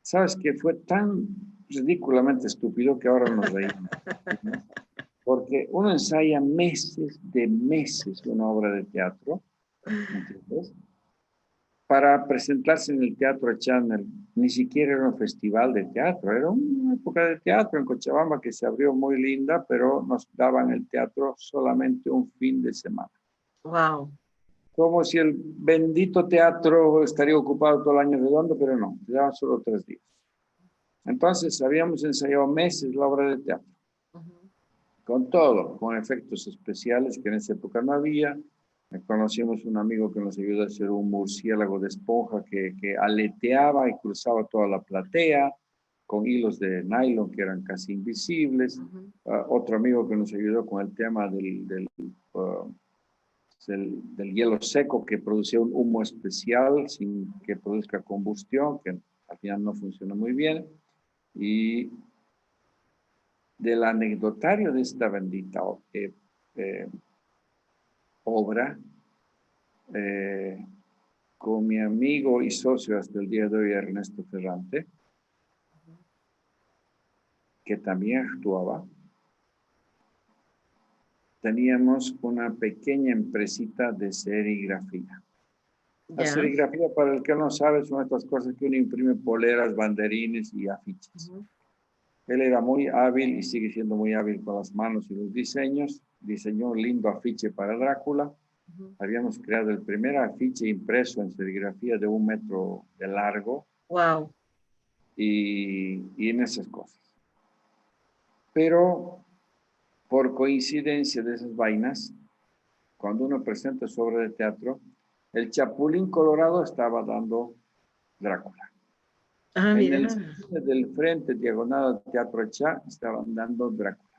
¿Sabes qué? Fue tan ridículamente estúpido que ahora nos reímos, ¿no? Porque uno ensaya meses de meses una obra de teatro, ¿me entiendes? Para presentarse en el Teatro Channel. Ni siquiera era un festival de teatro, era una época de teatro en Cochabamba que se abrió muy linda, pero nos daban el teatro solamente un fin de semana. Wow. Como si el bendito teatro estaría ocupado todo el año redondo, pero no, te daban solo 3 días. Entonces habíamos ensayado meses la obra de teatro, con todo, con efectos especiales que en esa época no había. Conocimos un amigo que nos ayudó a hacer un murciélago de esponja que aleteaba y cruzaba toda la platea con hilos de nylon que eran casi invisibles. Otro amigo que nos ayudó con el tema del hielo seco que producía un humo especial sin que produzca combustión, que al final no funcionó muy bien. Y del anecdotario de esta bendita obra, con mi amigo y socio hasta el día de hoy, Ernesto Ferrante, que también actuaba, teníamos una pequeña empresita de serigrafía. La Ya. serigrafía, para el que no sabe, son estas cosas que uno imprime poleras, banderines y afiches. Él era muy hábil y sigue siendo muy hábil con las manos y los diseños. Diseñó un lindo afiche para Drácula. Habíamos creado el primer afiche impreso en serigrafía de 1 metro de largo. Wow. Y en esas cosas. Pero por coincidencia de esas vainas, cuando uno presenta su obra de teatro, el Chapulín Colorado estaba dando Drácula. Ah, En mira. el cine del frente, diagonal al Teatro Chá, estaban dando Drácula.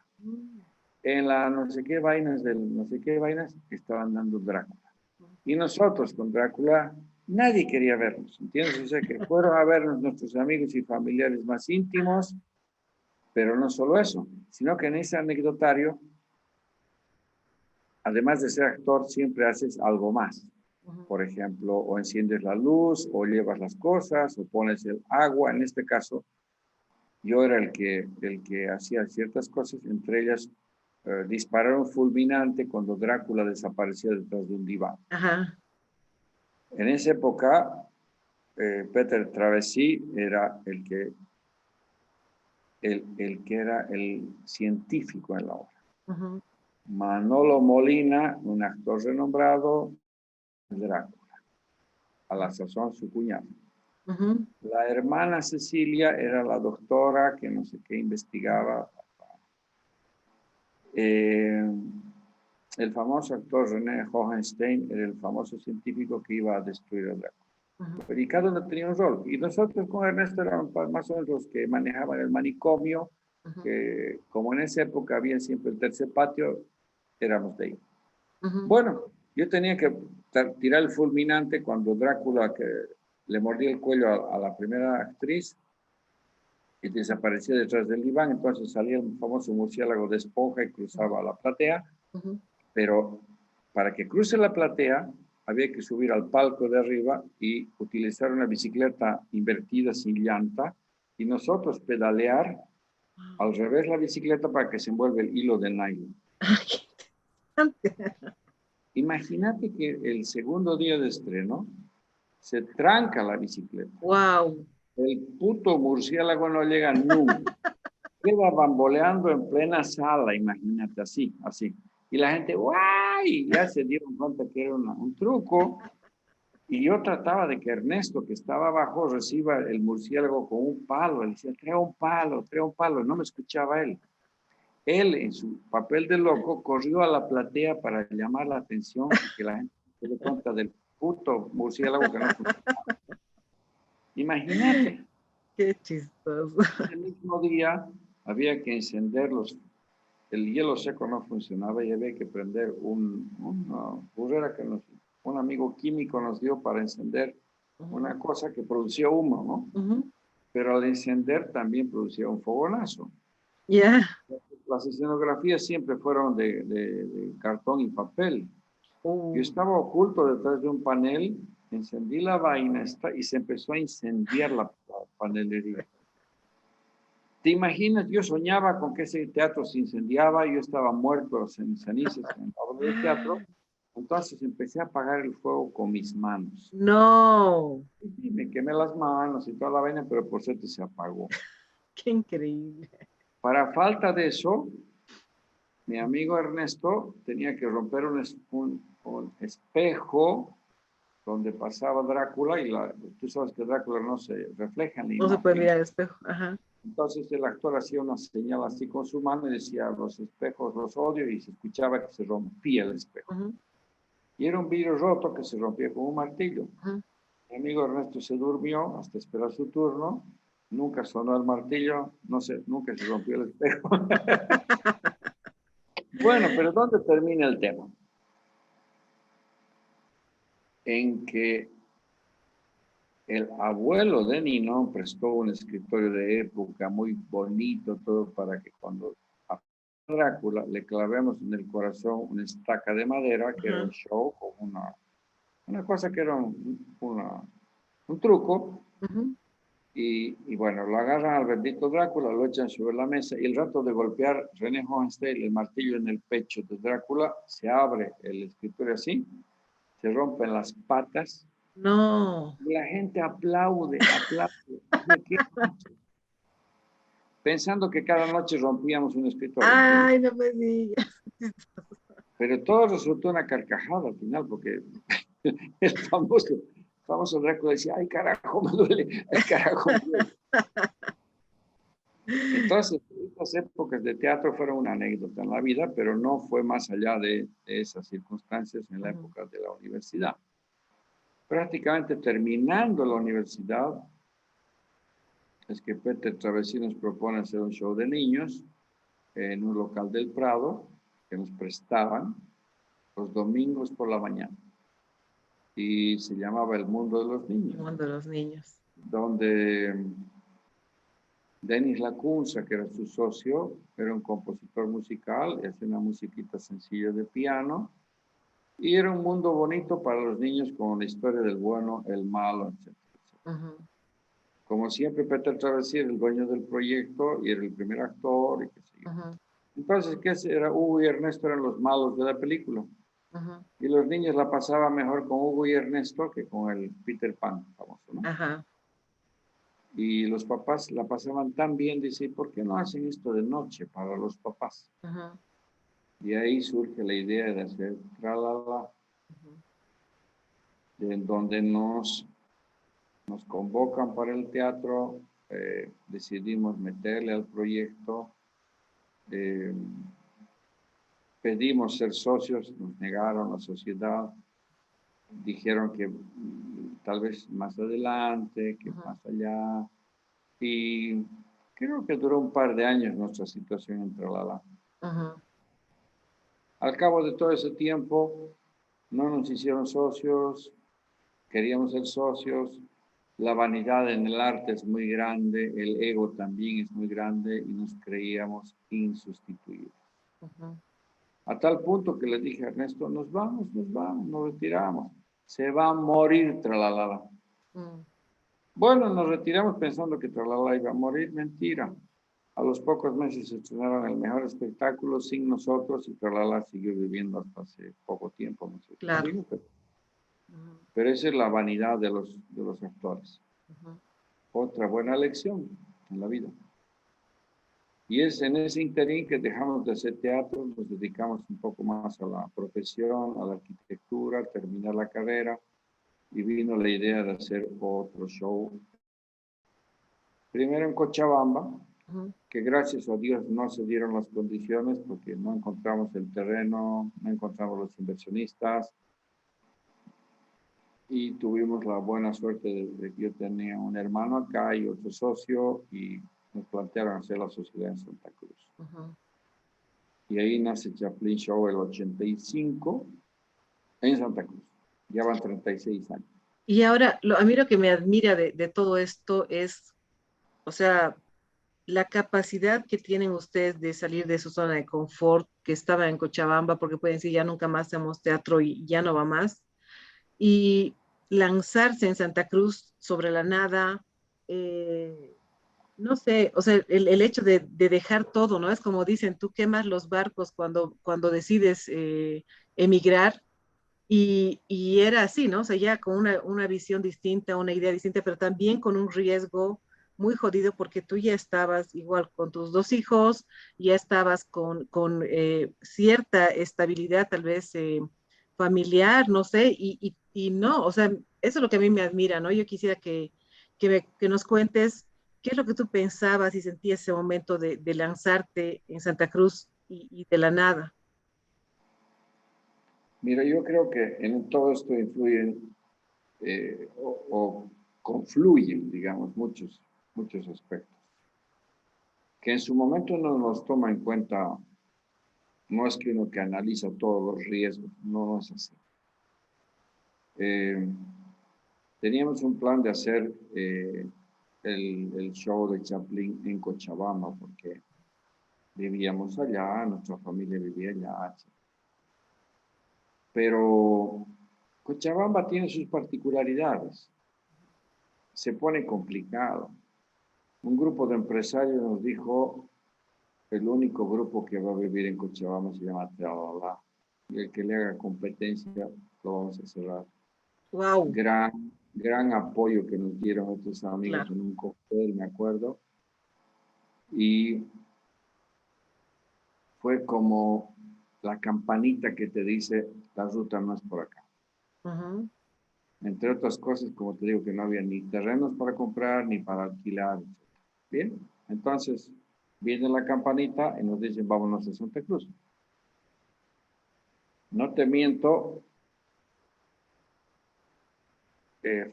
En la no sé qué vainas del no sé qué vainas, estaban dando Drácula. Y nosotros con Drácula, nadie quería vernos, ¿entiendes? O sea, que fueron a vernos nuestros amigos y familiares más íntimos, pero no solo eso, sino que en ese anecdotario, además de ser actor, siempre haces algo más. Por ejemplo, o enciendes la luz, o llevas las cosas, o pones el agua. En este caso, yo era el que hacía ciertas cosas, entre ellas disparar un fulminante cuando Drácula desaparecía detrás de un diván. Ajá. En esa época, Peter Travesí era el que era el científico en la obra. Ujú. Manolo Molina, un actor renombrado, Drácula, a la sazón su cuñado. Ujú. La hermana Cecilia era la doctora que no sé qué investigaba. El famoso actor René Hohenstein era el famoso científico que iba a destruir a Drácula. Ujú. Y cada uno tenía un rol. Y nosotros con Ernesto éramos más o menos los que manejaban el manicomio, Ujú. que como en esa época había siempre el tercer patio, éramos de ahí. Ujú. Bueno, yo tenía que tirar el fulminante cuando Drácula que le mordía el cuello a la primera actriz y desaparecía detrás del diván, entonces salía el famoso murciélago de esponja y cruzaba la platea, Ujú. pero para que cruce la platea había que subir al palco de arriba y utilizar una bicicleta invertida sin llanta y nosotros pedalear al revés la bicicleta para que se envuelva el hilo de nylon. Imagínate que el segundo día de estreno se tranca la bicicleta. Wow. El puto murciélago no llega nunca. Queda bamboleando en plena sala, imagínate, así, así. Y la gente, ¡guay! Ya se dieron cuenta que era un truco. Y yo trataba de que Ernesto, que estaba abajo, reciba el murciélago con un palo. Él decía, trae un palo, trae un palo. No me escuchaba él. Él, en su papel de loco, corrió a la platea para llamar la atención y que la gente se dé cuenta del puto murciélago que no funcionaba. Imagínate. Qué chistoso. Ese mismo día había que encender el hielo seco no funcionaba y había que prender una burrera que un amigo químico nos dio para encender Ujú. una cosa que producía humo, ¿no? Ujú. Pero al encender también producía un fogonazo. Ya. Las escenografías siempre fueron de cartón y papel. Yo Uh. estaba oculto detrás de un panel, encendí la vaina y se empezó a incendiar la panelería. ¿Te imaginas? Yo soñaba con que ese teatro se incendiaba, yo estaba muerto en cenizas en la obra de teatro, entonces empecé a apagar el fuego con mis manos. No. Y me quemé las manos y toda la vaina, pero por suerte se apagó. Qué increíble. Para falta de eso, mi amigo Ernesto tenía que romper un espejo donde pasaba Drácula y tú sabes que Drácula no se refleja en la No se puede imagen. mirar al espejo. Ajá. Entonces el actor hacía una señal así con su mano y decía, los espejos los odio, y se escuchaba que se rompía el espejo. Ujú. Y era un vidrio roto que se rompía con un martillo. Ujú. Mi amigo Ernesto se durmió hasta esperar su turno, nunca sonó el martillo, no sé, nunca se rompió el espejo. Bueno, pero ¿dónde termina el tema? En que el abuelo de Nino prestó un escritorio de época muy bonito, todo para que cuando a Drácula le clavemos en el corazón una estaca de madera, que era un Ajá. show, o una cosa que era un truco, Ujú. y bueno, lo agarran al bendito Drácula, lo echan sobre la mesa, y el rato de golpear René Hohenstein el martillo en el pecho de Drácula, se abre el escritorio así, se rompen las patas, No. y la gente aplaude, aplaude. ¿Qué? Pensando que cada noche rompíamos un escritorio, ¿entiendes? Ay, no me digas. Pero todo resultó una carcajada al final, porque el famoso Drácula decía, ay carajo, me duele, ay carajo, me duele. Entonces, estas épocas de teatro fueron una anécdota en la vida, pero no fue más allá de esas circunstancias en la Ujú. época de la universidad. Prácticamente terminando la universidad, es que Peter Travesí nos propone hacer un show de niños en un local del Prado que nos prestaban los domingos por la mañana. Y se llamaba El Mundo de los Niños. El mundo de los niños. Donde Denis Lacunza, que era su socio, era un compositor musical, hacía una musiquita sencilla de piano. Y era un mundo bonito para los niños con la historia del bueno, el malo, etc. Como siempre, Peter Travesí era el dueño del proyecto y era el primer actor y qué sé yo. Entonces, ¿qué era? Hugo y Ernesto eran los malos de la película. Y los niños la pasaban mejor con Hugo y Ernesto que con el Peter Pan famoso, ¿no? Y los papás la pasaban tan bien, dice, ¿por qué no hacen esto de noche para los papás? Y ahí surge la idea de hacer Tralala, en donde nos convocan para el teatro, decidimos meterle al proyecto, pedimos ser socios, nos negaron la sociedad, dijeron que tal vez más adelante, que más allá, y creo que duró un par de años nuestra situación en Tralala. Al cabo de todo ese tiempo, no nos hicieron socios, queríamos ser socios, la vanidad en el arte es muy grande, el ego también es muy grande y nos creíamos insustituibles. A tal punto que le dije a Ernesto, nos vamos, nos retiramos. Se va a morir Tralala. Bueno, nos retiramos pensando que Tralala iba a morir, mentira. A los pocos meses se estrenaron el mejor espectáculo sin nosotros y Tralala siguió viviendo hasta hace poco tiempo. No sé, Claro. Pero esa es la vanidad de los actores. Otra buena lección en la vida. Y es en ese interín que dejamos de hacer teatro, nos dedicamos un poco más a la profesión, a la arquitectura, terminar la carrera, y vino la idea de hacer otro show. Primero en Cochabamba, que gracias a Dios no se dieron las condiciones porque no encontramos el terreno, no encontramos los inversionistas, y tuvimos la buena suerte de que yo tenía un hermano acá y otro socio, y nos plantearon hacer la sociedad en Santa Cruz. Y ahí nace Chaplin Show el 85 en Santa Cruz. Ya van 36 años. Y ahora, a mí lo que me admira de todo esto es, o sea, la capacidad que tienen ustedes de salir de su zona de confort, que estaba en Cochabamba, porque pueden decir, ya nunca más hacemos teatro y ya no va más, y lanzarse en Santa Cruz sobre la nada, no sé, o sea, el hecho de dejar todo, ¿no? Es como dicen, tú quemas los barcos cuando decides emigrar, y era así, ¿no? O sea, ya con una visión distinta, una idea distinta, pero también con un riesgo muy jodido porque tú ya estabas igual con tus dos hijos, ya estabas con cierta estabilidad tal vez familiar, no sé, y no, o sea, eso es lo que a mí me admira, ¿no? Yo quisiera que nos cuentes qué es lo que tú pensabas y sentías ese momento de lanzarte en Santa Cruz y de la nada. Mira, yo creo que en todo esto influyen o confluyen, digamos, muchos aspectos, que en su momento no los toma en cuenta. No es que uno que analiza todos los riesgos, no es así. Teníamos un plan de hacer el show de Chaplin en Cochabamba, porque vivíamos allá, nuestra familia vivía allá. Pero Cochabamba tiene sus particularidades. Se pone complicado. Un grupo de empresarios nos dijo, el único grupo que va a vivir en Cochabamba se llama Tralala, y el que le haga competencia lo vamos a cerrar. Wow. Gran apoyo que nos dieron otros amigos Claro. en un cóctel, me acuerdo. Y fue como la campanita que te dice, la ruta no es por acá. Entre otras cosas, como te digo, que no había ni terrenos para comprar, ni para alquilar. Bien, entonces viene la campanita y nos dicen, vámonos a Santa Cruz. No te miento,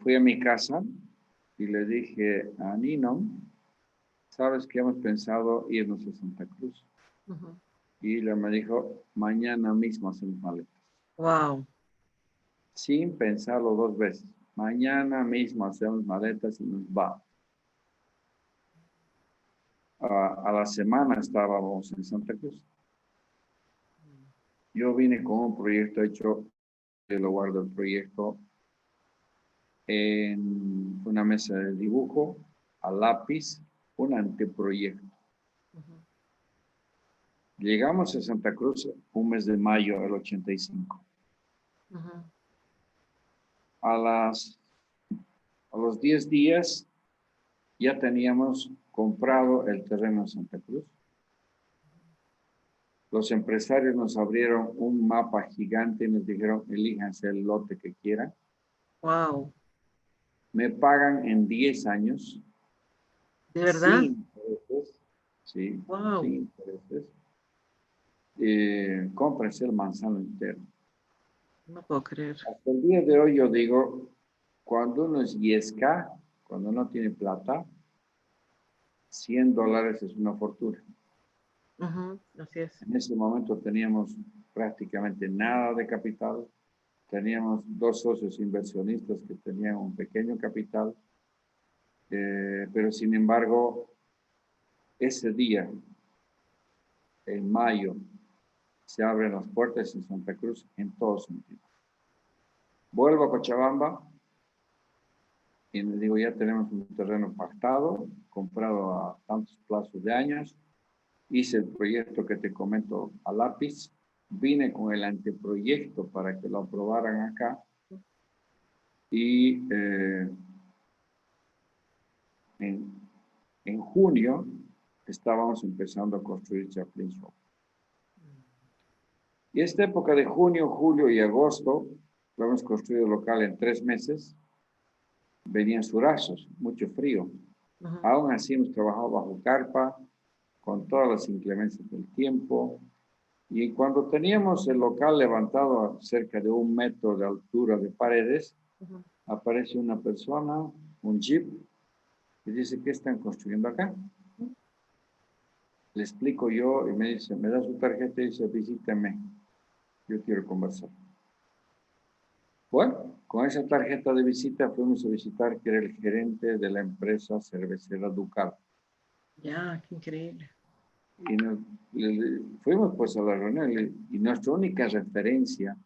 fui a mi casa y le dije a Nino, sabes que hemos pensado irnos a Santa Cruz. Y ella me dijo, mañana mismo hacemos maletas. Wow. Sin pensarlo dos veces. Mañana mismo hacemos maletas y nos va. A la semana estábamos en Santa Cruz. Yo vine con un proyecto hecho, yo lo guardo el proyecto en una mesa de dibujo, a lápiz, un anteproyecto. Llegamos a Santa Cruz un mes de mayo del 85. A los 10 días ya teníamos comprado el terreno en Santa Cruz. Los empresarios nos abrieron un mapa gigante y nos dijeron, elíjanse el lote que quieran. Wow. Me pagan en 10 años. ¿De verdad? Sin intereses. Sí, Wow. sin intereses. Cómprense el manzano entero. No puedo creer. Hasta el día de hoy yo digo, cuando uno es yesca, cuando no tiene plata, $100 es una fortuna. Así es. En ese momento teníamos prácticamente nada de capital. Teníamos 2 socios inversionistas que tenían un pequeño capital. Pero sin embargo, ese día, en mayo, se abren las puertas en Santa Cruz en todos sentidos. Vuelvo a Cochabamba y les digo, ya tenemos un terreno pactado, comprado a tantos plazos de años. Hice el proyecto que te comento a lápiz. Vine con el anteproyecto para que lo aprobaran acá. Y en junio estábamos empezando a construir Chaplin Shop. Y esta época de junio, julio y agosto, lo hemos construido local en 3 meses. Venían surazos, mucho frío. Aún así hemos trabajado bajo carpa, con todas las inclemencias del tiempo. Y cuando teníamos el local levantado a cerca de 1 metro de altura de paredes, aparece una persona, un jeep, y dice, ¿qué están construyendo acá? Le explico yo y me dice, me da su tarjeta y dice, visíteme, yo quiero conversar. Bueno, con esa tarjeta de visita fuimos a visitar, que era el gerente de la empresa cervecera Ducal. Ya, qué increíble. Y fuimos pues a la reunión y nuestra única referencia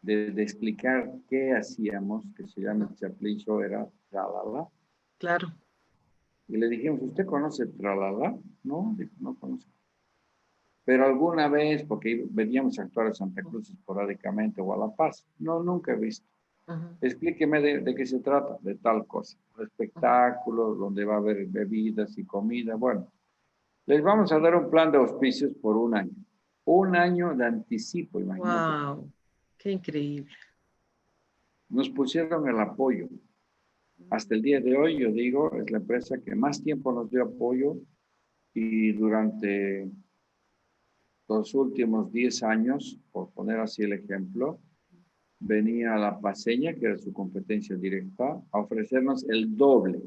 de explicar qué hacíamos, que se llama Chaplin Show, era Tralala. Claro. Y le dijimos, ¿usted conoce Tralala? No, dijo, no conozco. Pero alguna vez, porque veníamos a actuar a Santa Cruz esporádicamente o a La Paz. No, nunca he visto. Explíqueme de qué se trata, de tal cosa. Espectáculos, donde va a haber bebidas y comida. Bueno, les vamos a dar un plan de auspicios por 1 año. 1 año de anticipo, imagínate. Wow, qué increíble. Nos pusieron el apoyo. Hasta el día de hoy, yo digo, es la empresa que más tiempo nos dio apoyo y durante los últimos 10 años, por poner así el ejemplo, venía la Paceña, que era su competencia directa, a ofrecernos el doble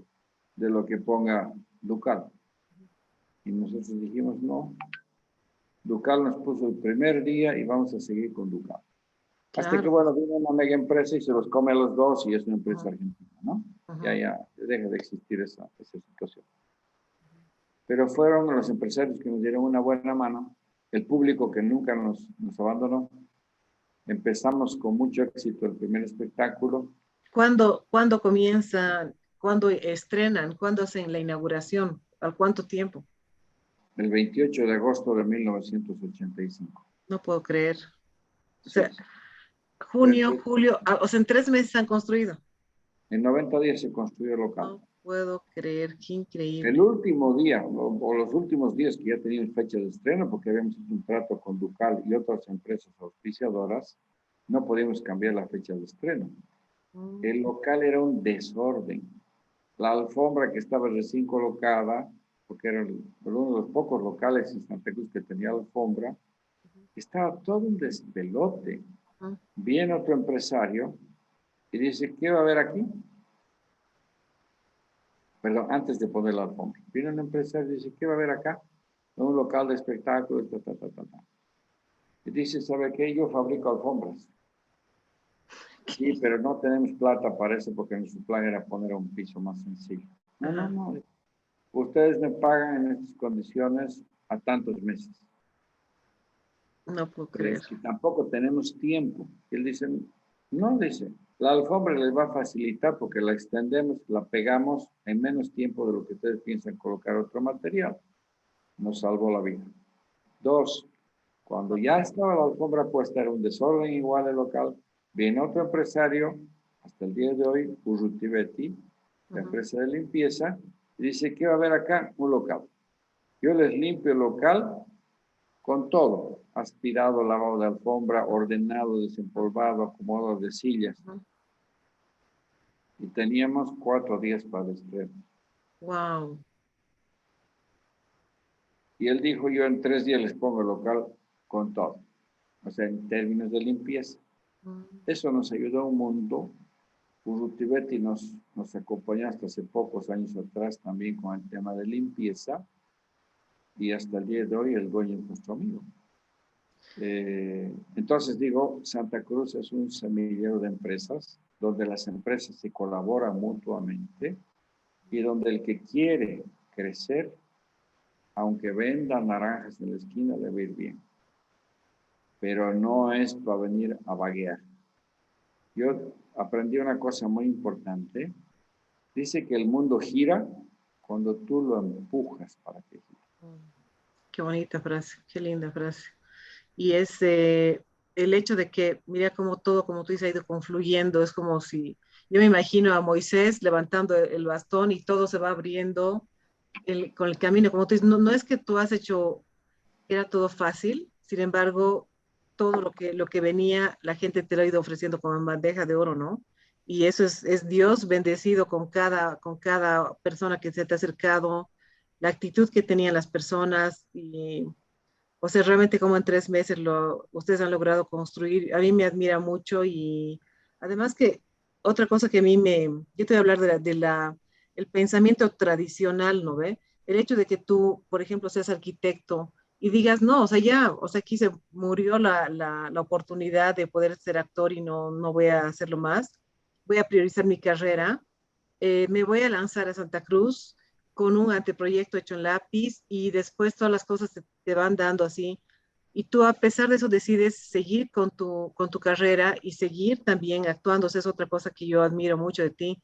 de lo que ponga Ducal. Y nosotros dijimos, no, Ducal nos puso el primer día y vamos a seguir con Ducal. Claro. Hasta que, bueno, vino una mega empresa y se los come a los dos y es una empresa argentina, ¿no? Ya deja de existir esa situación. Pero fueron los empresarios que nos dieron una buena mano, el público que nunca nos abandonó. Empezamos con mucho éxito el primer espectáculo. ¿Cuándo comienzan? ¿Cuándo estrenan? ¿Cuándo hacen la inauguración? ¿Al cuánto tiempo? El 28 de agosto de 1985. No puedo creer. O Sí. sea, junio, julio, o sea, en 3 meses han construido. En 90 días se construyó el local. No puedo creer, qué increíble. El último día, o los últimos días que ya teníamos fecha de estreno, porque habíamos hecho un trato con Ducal y otras empresas auspiciadoras, no podíamos cambiar la fecha de estreno. El local era un desorden. La alfombra que estaba recién colocada, porque era uno de los pocos locales en Santa Cruz que tenía alfombra, estaba todo un despelote. Viene otro empresario y dice, ¿qué va a haber aquí? perdón, antes de poner la alfombra. Viene un empresario y dice, ¿qué va a haber acá? Un local de espectáculos, ta, ta, ta, ta, ta. Y dice, ¿sabe qué? Yo fabrico alfombras. Sí, pero no tenemos plata para eso porque nuestro plan era poner un piso más sencillo. No, no, Ajá. no. Ustedes me pagan en estas condiciones a tantos meses. No puedo Pero creer. es que tampoco tenemos tiempo. Y él dice, no, dice, la alfombra les va a facilitar porque la extendemos, la pegamos en menos tiempo de lo que ustedes piensan colocar otro material. Nos salvó la vida. Dos, cuando ya estaba la alfombra puesta, era un desorden igual el local, viene otro empresario, hasta el día de hoy, Urruti Betty, la Ujú. empresa de limpieza, y dice, ¿qué va a haber acá? Un local. Yo les limpio el local con todo, aspirado, lavado de alfombra, ordenado, desempolvado, acomodado de sillas. Y teníamos 4 días para el estreno. Wow. Y él dijo, yo en 3 días les pongo el local con todo. O sea, en términos de limpieza. Eso nos ayudó un mundo. Urruti Betty nos acompañó hasta hace pocos años atrás también con el tema de limpieza. Y hasta el día de hoy el dueño es nuestro amigo. Entonces digo, Santa Cruz es un semillero de empresas donde las empresas se colaboran mutuamente y donde el que quiere crecer, aunque venda naranjas en la esquina, le va a ir bien. Pero no es para venir a vaguear. Yo aprendí una cosa muy importante. Dice que el mundo gira cuando tú lo empujas para que gire. Qué bonita frase, qué linda frase. Y es el hecho de que, mira cómo todo, como tú dices, ha ido confluyendo, es como si, yo me imagino a Moisés levantando el bastón y todo se va abriendo con el camino, como tú dices, no, no es que tú has hecho, era todo fácil, sin embargo, todo lo que venía, la gente te lo ha ido ofreciendo como en bandeja de oro, ¿no? Y eso es Dios bendecido con cada persona que se te ha acercado, la actitud que tenían las personas y o sea, realmente como en 3 meses ustedes han logrado construir, a mí me admira mucho y además que otra cosa que a mí yo te voy a hablar el pensamiento tradicional, ¿no ve? El hecho de que tú, por ejemplo, seas arquitecto y digas, no, o sea, ya, o sea, aquí se murió la oportunidad de poder ser actor y no, no voy a hacerlo más, voy a priorizar mi carrera, me voy a lanzar a Santa Cruz con un anteproyecto hecho en lápiz y después todas las cosas te van dando así. Y tú a pesar de eso decides seguir con tu carrera y seguir también actuando. O sea, es otra cosa que yo admiro mucho de ti.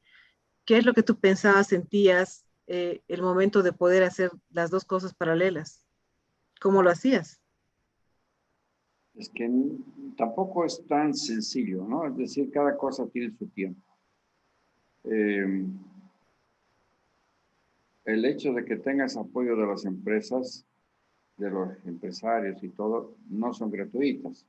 ¿Qué es lo que tú pensabas, sentías el momento de poder hacer las dos cosas paralelas? ¿Cómo lo hacías? Es que tampoco es tan sencillo, ¿no? Es decir, cada cosa tiene su tiempo. Eh, el hecho de que tengas apoyo de las empresas, de los empresarios y todo, no son gratuitas,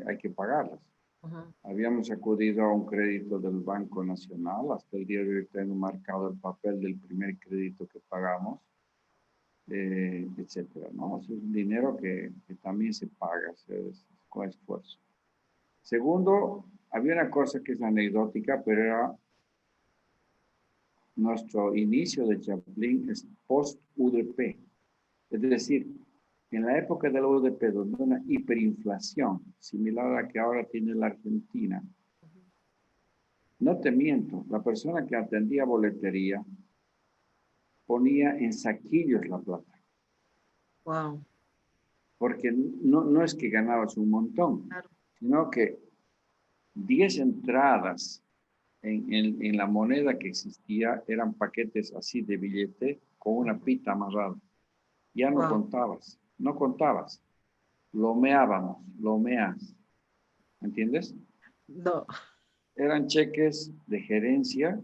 hay que pagarlas. Ujú. Habíamos acudido a un crédito del Banco Nacional, hasta el día de hoy tengo marcado el papel del primer crédito que pagamos, etcétera, ¿no? Es un dinero que también se paga con esfuerzo. Segundo, había una cosa que es anecdótica, pero era nuestro inicio de Chaplin es post-UDP. Es decir, en la época de la UDP, donde una hiperinflación similar a la que ahora tiene la Argentina, no te miento, la persona que atendía boletería ponía en saquillos la plata, Wow. porque no es que ganabas un montón, Claro. sino que 10 entradas en la moneda que existía eran paquetes así de billete con una pita amarrada. Ya no Wow. contabas, no contabas. Lo meábamos, lo meas. ¿Entiendes? No. Eran cheques de gerencia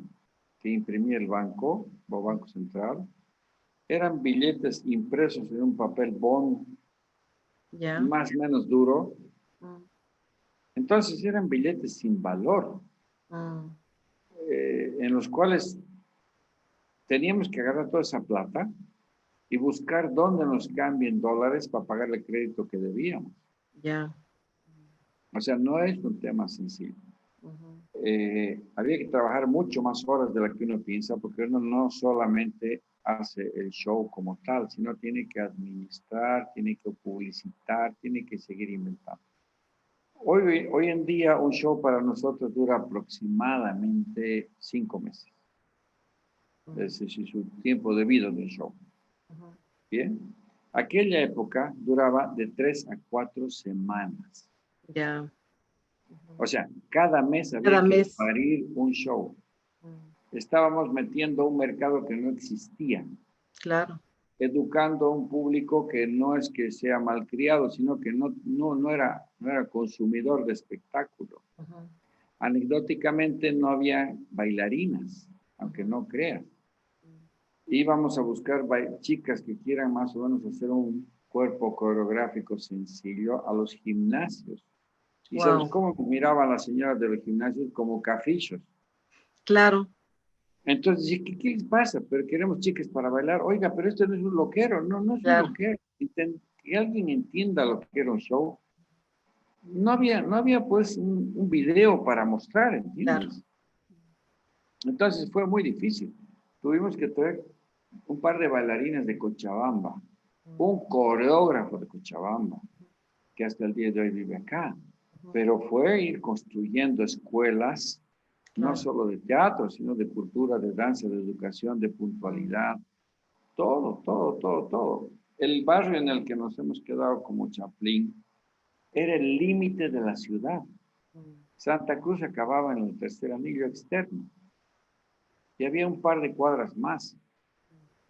que imprimía el banco o Banco Central. Eran billetes impresos en un papel bond Ya. más o menos duro. Mm, Entonces eran billetes sin valor, mm, en los cuales teníamos que agarrar toda esa plata y buscar dónde nos cambien dólares para pagar el crédito que debíamos. ya. O sea, no es un tema sencillo. Había que trabajar mucho más horas de las que uno piensa, porque uno no solamente hace el show como tal, sino tiene que administrar, tiene que publicitar, tiene que seguir inventando. Hoy en día un show para nosotros dura aproximadamente 5 meses. Ese es su tiempo debido del show. Bien. Aquella época duraba de 3 a 4 semanas. Ya. O sea, cada mes había Cada que mes. parir un show. Estábamos metiendo un mercado que no existía, Claro. educando a un público que no es que sea malcriado, sino que no era consumidor de espectáculo. Anecdóticamente no había bailarinas, aunque no creas. Íbamos a buscar chicas que quieran más o menos hacer un cuerpo coreográfico sencillo a los gimnasios. ¿Y sabes cómo miraban las señoras de los gimnasios? Como cafillos. Claro. Entonces, ¿qué les pasa? Pero queremos chicas para bailar. Oiga, pero esto no es un loquero. No es un loquero. Que alguien entienda lo que era un show. No había pues un video para mostrar, ¿entiendes? Claro. Entonces fue muy difícil. Tuvimos que traer un par de bailarines de Cochabamba, un coreógrafo de Cochabamba, que hasta el día de hoy vive acá. Pero fue ir construyendo escuelas, no solo de teatro, sino de cultura, de danza, de educación, de puntualidad, todo. El barrio en el que nos hemos quedado como Chaplin era el límite de la ciudad. Santa Cruz acababa en el tercer anillo externo. Y había un par de cuadras más.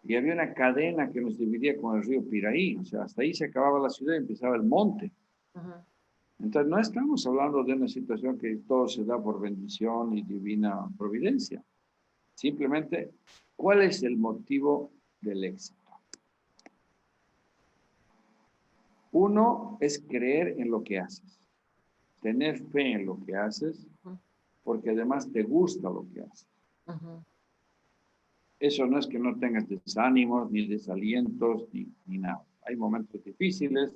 Y había una cadena que nos dividía con el río Piraí. O sea, hasta ahí se acababa la ciudad y empezaba el monte. Entonces, no estamos hablando de una situación que todo se da por bendición y divina providencia. Simplemente, ¿cuál es el motivo del éxito? Uno es creer en lo que haces, tener fe en lo que haces, porque además te gusta lo que haces. Eso no es que no tengas desánimos, ni desalientos, ni nada. Hay momentos difíciles,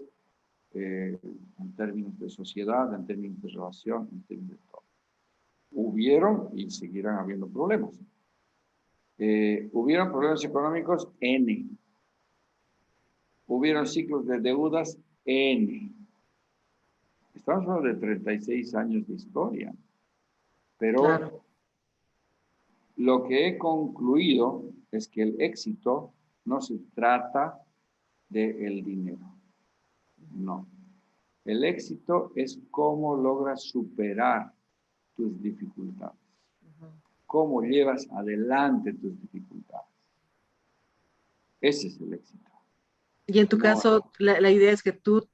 en términos de sociedad, en términos de relación, en términos de todo. Hubieron y seguirán habiendo problemas. Hubieron problemas económicos N. Hubieron ciclos de deudas N. Estamos hablando de 36 años de historia. Pero lo que he concluido es que el éxito no se trata del dinero. No. El éxito es cómo logras superar tus dificultades. Cómo llevas adelante tus dificultades. Ese es el éxito. Y en tu caso, la idea es que tú,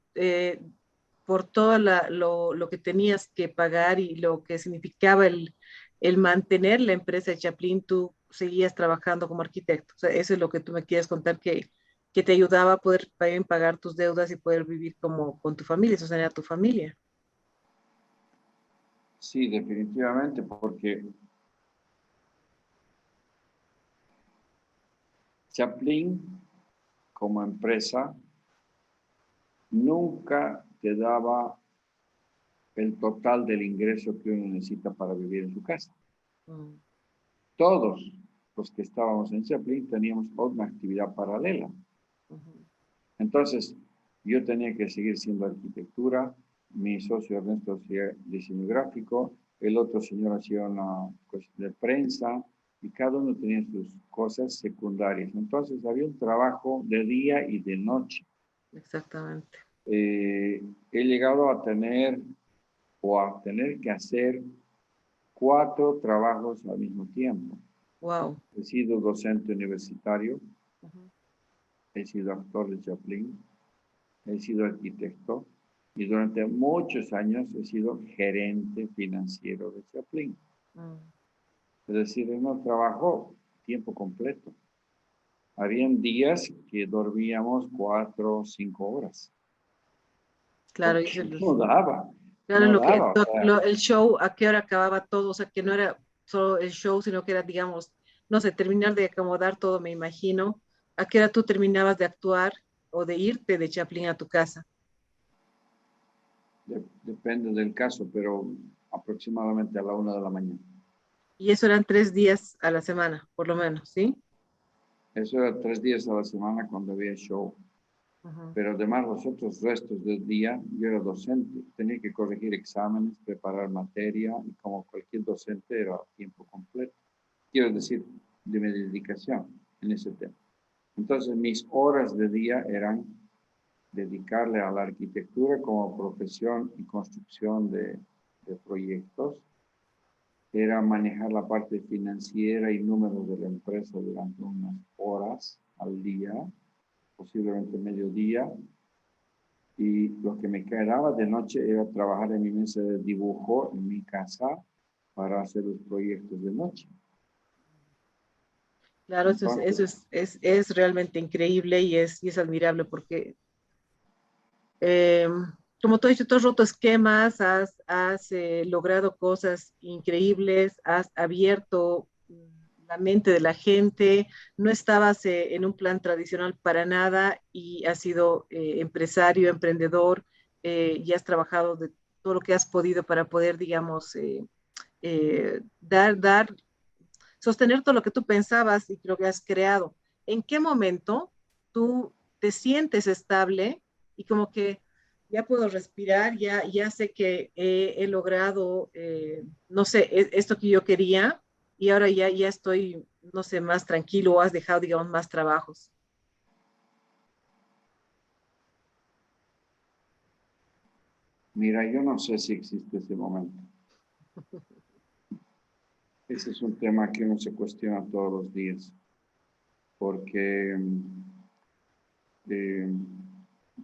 por todo lo que tenías que pagar y lo que significaba el mantener la empresa de Chaplin, tú seguías trabajando como arquitecto. O sea, eso es lo que tú me quieres contar, que te ayudaba a poder también pagar tus deudas y poder vivir como con tu familia, sostener a tu familia. Sí, definitivamente, porque Chaplin, como empresa, nunca te daba el total del ingreso que uno necesita para vivir en su casa. Todos los que estábamos en Chaplin teníamos otra actividad paralela. Entonces, yo tenía que seguir siendo arquitectura, mi socio Ernesto hacía diseño gráfico, el otro señor hacía una cosa de prensa, y cada uno tenía sus cosas secundarias. Entonces, había un trabajo de día y de noche. Exactamente. He llegado a tener que hacer 4 trabajos al mismo tiempo. Wow. He sido docente universitario, he sido actor de Chaplin, he sido arquitecto y durante muchos años he sido gerente financiero de Chaplin. Es decir, no trabajo tiempo completo. Habían días que dormíamos 4 o 5 horas. Claro, Porque no daba. claro, No daba. O sea, el show, a qué hora acababa todo, o sea, que no era solo el show, sino que era, digamos, no sé, terminar de acomodar todo, me imagino. ¿A qué hora tú terminabas de actuar o de irte de Chaplin a tu casa? depende del caso, pero aproximadamente a la 1 de la mañana. Y eso eran 3 días a la semana, por lo menos, ¿sí? Eso era 3 días a la semana cuando había show. Ujú. Pero además los otros restos del día, yo era docente. Tenía que corregir exámenes, preparar materia, y como cualquier docente era a tiempo completo. Quiero decir, de mi dedicación en ese tema. Entonces, mis horas de día eran dedicarle a la arquitectura como profesión y construcción de proyectos. Era manejar la parte financiera y números de la empresa durante unas horas al día, posiblemente mediodía. Y lo que me quedaba de noche era trabajar en mi mesa de dibujo en mi casa para hacer los proyectos de noche. Claro, Entonces, es realmente increíble y es admirable porque, eh, como tú has dicho, tú has roto esquemas, has logrado cosas increíbles, has abierto la mente de la gente, no estabas en un plan tradicional para nada y has sido empresario, emprendedor y has trabajado de todo lo que has podido para poder, digamos, dar sostener todo lo que tú pensabas y lo que has creado. ¿En qué momento tú te sientes estable y como que ya puedo respirar, ya sé que he logrado, no sé, esto que yo quería y ahora ya estoy, no sé, más tranquilo o has dejado, digamos, más trabajos? mira, yo no sé si existe ese momento. Ese es un tema que uno se cuestiona todos los días, porque eh,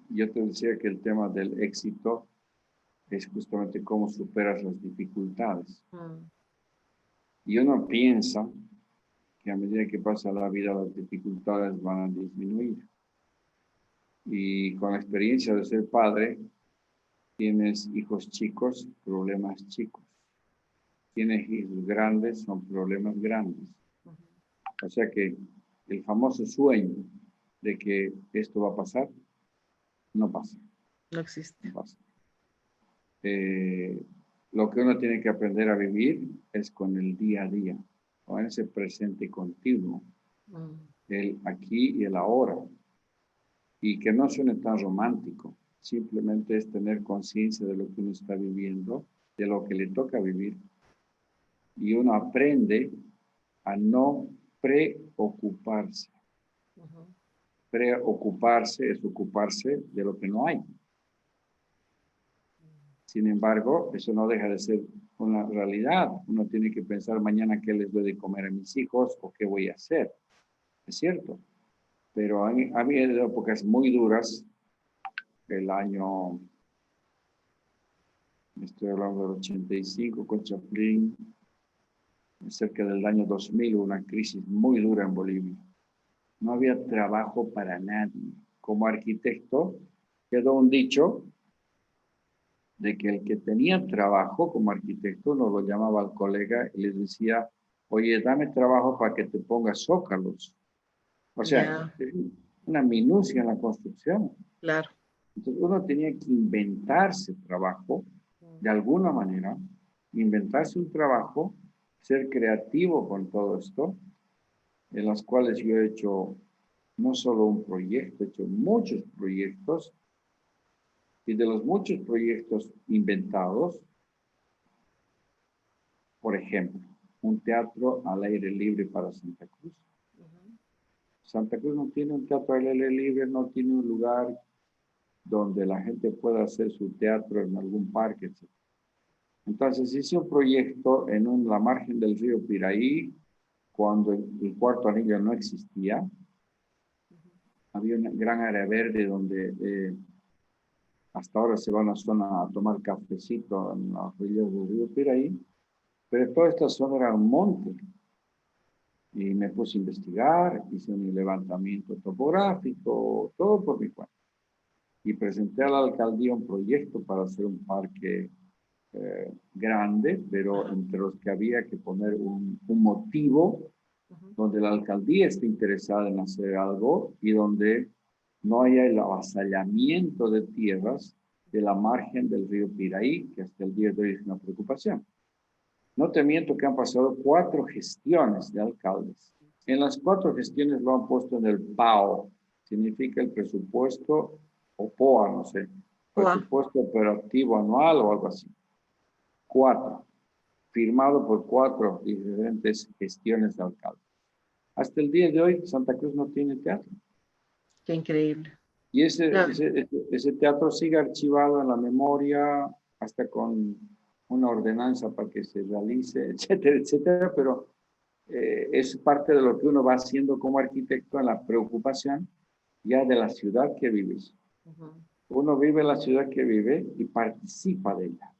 yo te decía que el tema del éxito es justamente cómo superas las dificultades. Mm. Y uno piensa que a medida que pasa la vida las dificultades van a disminuir. Y con la experiencia de ser padre, tienes hijos chicos, problemas chicos. Tienes hijos grandes, son problemas grandes. O sea que el famoso sueño de que esto va a pasar, no pasa, No existe. no pasa. Lo que uno tiene que aprender a vivir es con el día a día, con ese presente continuo, Mm. el aquí y el ahora. Y que no suene tan romántico, simplemente es tener conciencia de lo que uno está viviendo, de lo que le toca vivir, y uno aprende a no preocuparse. Ujú. Preocuparse es ocuparse de lo que no hay. Sin embargo, eso no deja de ser una realidad. Uno tiene que pensar mañana qué les doy de comer a mis hijos o qué voy a hacer. Es cierto. Pero ha habido épocas muy duras. El año, estoy hablando del 85 con Chaplin, cerca del año 2000, una crisis muy dura en Bolivia. No había trabajo para nadie. Como arquitecto, quedó un dicho de que el que tenía trabajo como arquitecto no lo llamaba al colega y les decía, oye, dame trabajo para que te pongas zócalos. O sea, Ya, una minucia en la construcción. claro. Entonces uno tenía que inventarse trabajo de alguna manera, inventarse un trabajo, ser creativo con todo esto, en los cuales yo he hecho no solo un proyecto, he hecho muchos proyectos, y de los muchos proyectos inventados, por ejemplo, un teatro al aire libre para Santa Cruz. Ujú. Santa Cruz no tiene un teatro al aire libre, no tiene un lugar donde la gente pueda hacer su teatro en algún parque, etc. Entonces hice un proyecto en la margen del río Piraí, cuando el cuarto anillo no existía. Había una gran área verde donde hasta ahora se va a la zona a tomar cafecito en la orilla del río Piraí, pero toda esta zona era un monte. Y me puse a investigar, hice un levantamiento topográfico, todo por mi cuenta. Y presenté a la alcaldía un proyecto para hacer un parque grande, pero Ajá. entre los que había que poner un motivo Ujú. donde la alcaldía esté interesada en hacer algo y donde no haya el avasallamiento de tierras de la margen del río Piraí, que hasta el día de hoy es una preocupación. No te miento que han pasado 4 gestiones de alcaldes. En las 4 gestiones lo han puesto en el PAO, significa el presupuesto, o POA, no sé, Wow. presupuesto operativo anual o algo así. 4, firmado por 4 diferentes gestiones de alcalde. Hasta el día de hoy, Santa Cruz no tiene teatro. Qué increíble. Y No. ese teatro sigue archivado en la memoria, hasta con una ordenanza para que se realice, etcétera, etcétera, pero es parte de lo que uno va haciendo como arquitecto en la preocupación ya de la ciudad que vives. Ujú, Uno vive la ciudad que vive y participa de ella.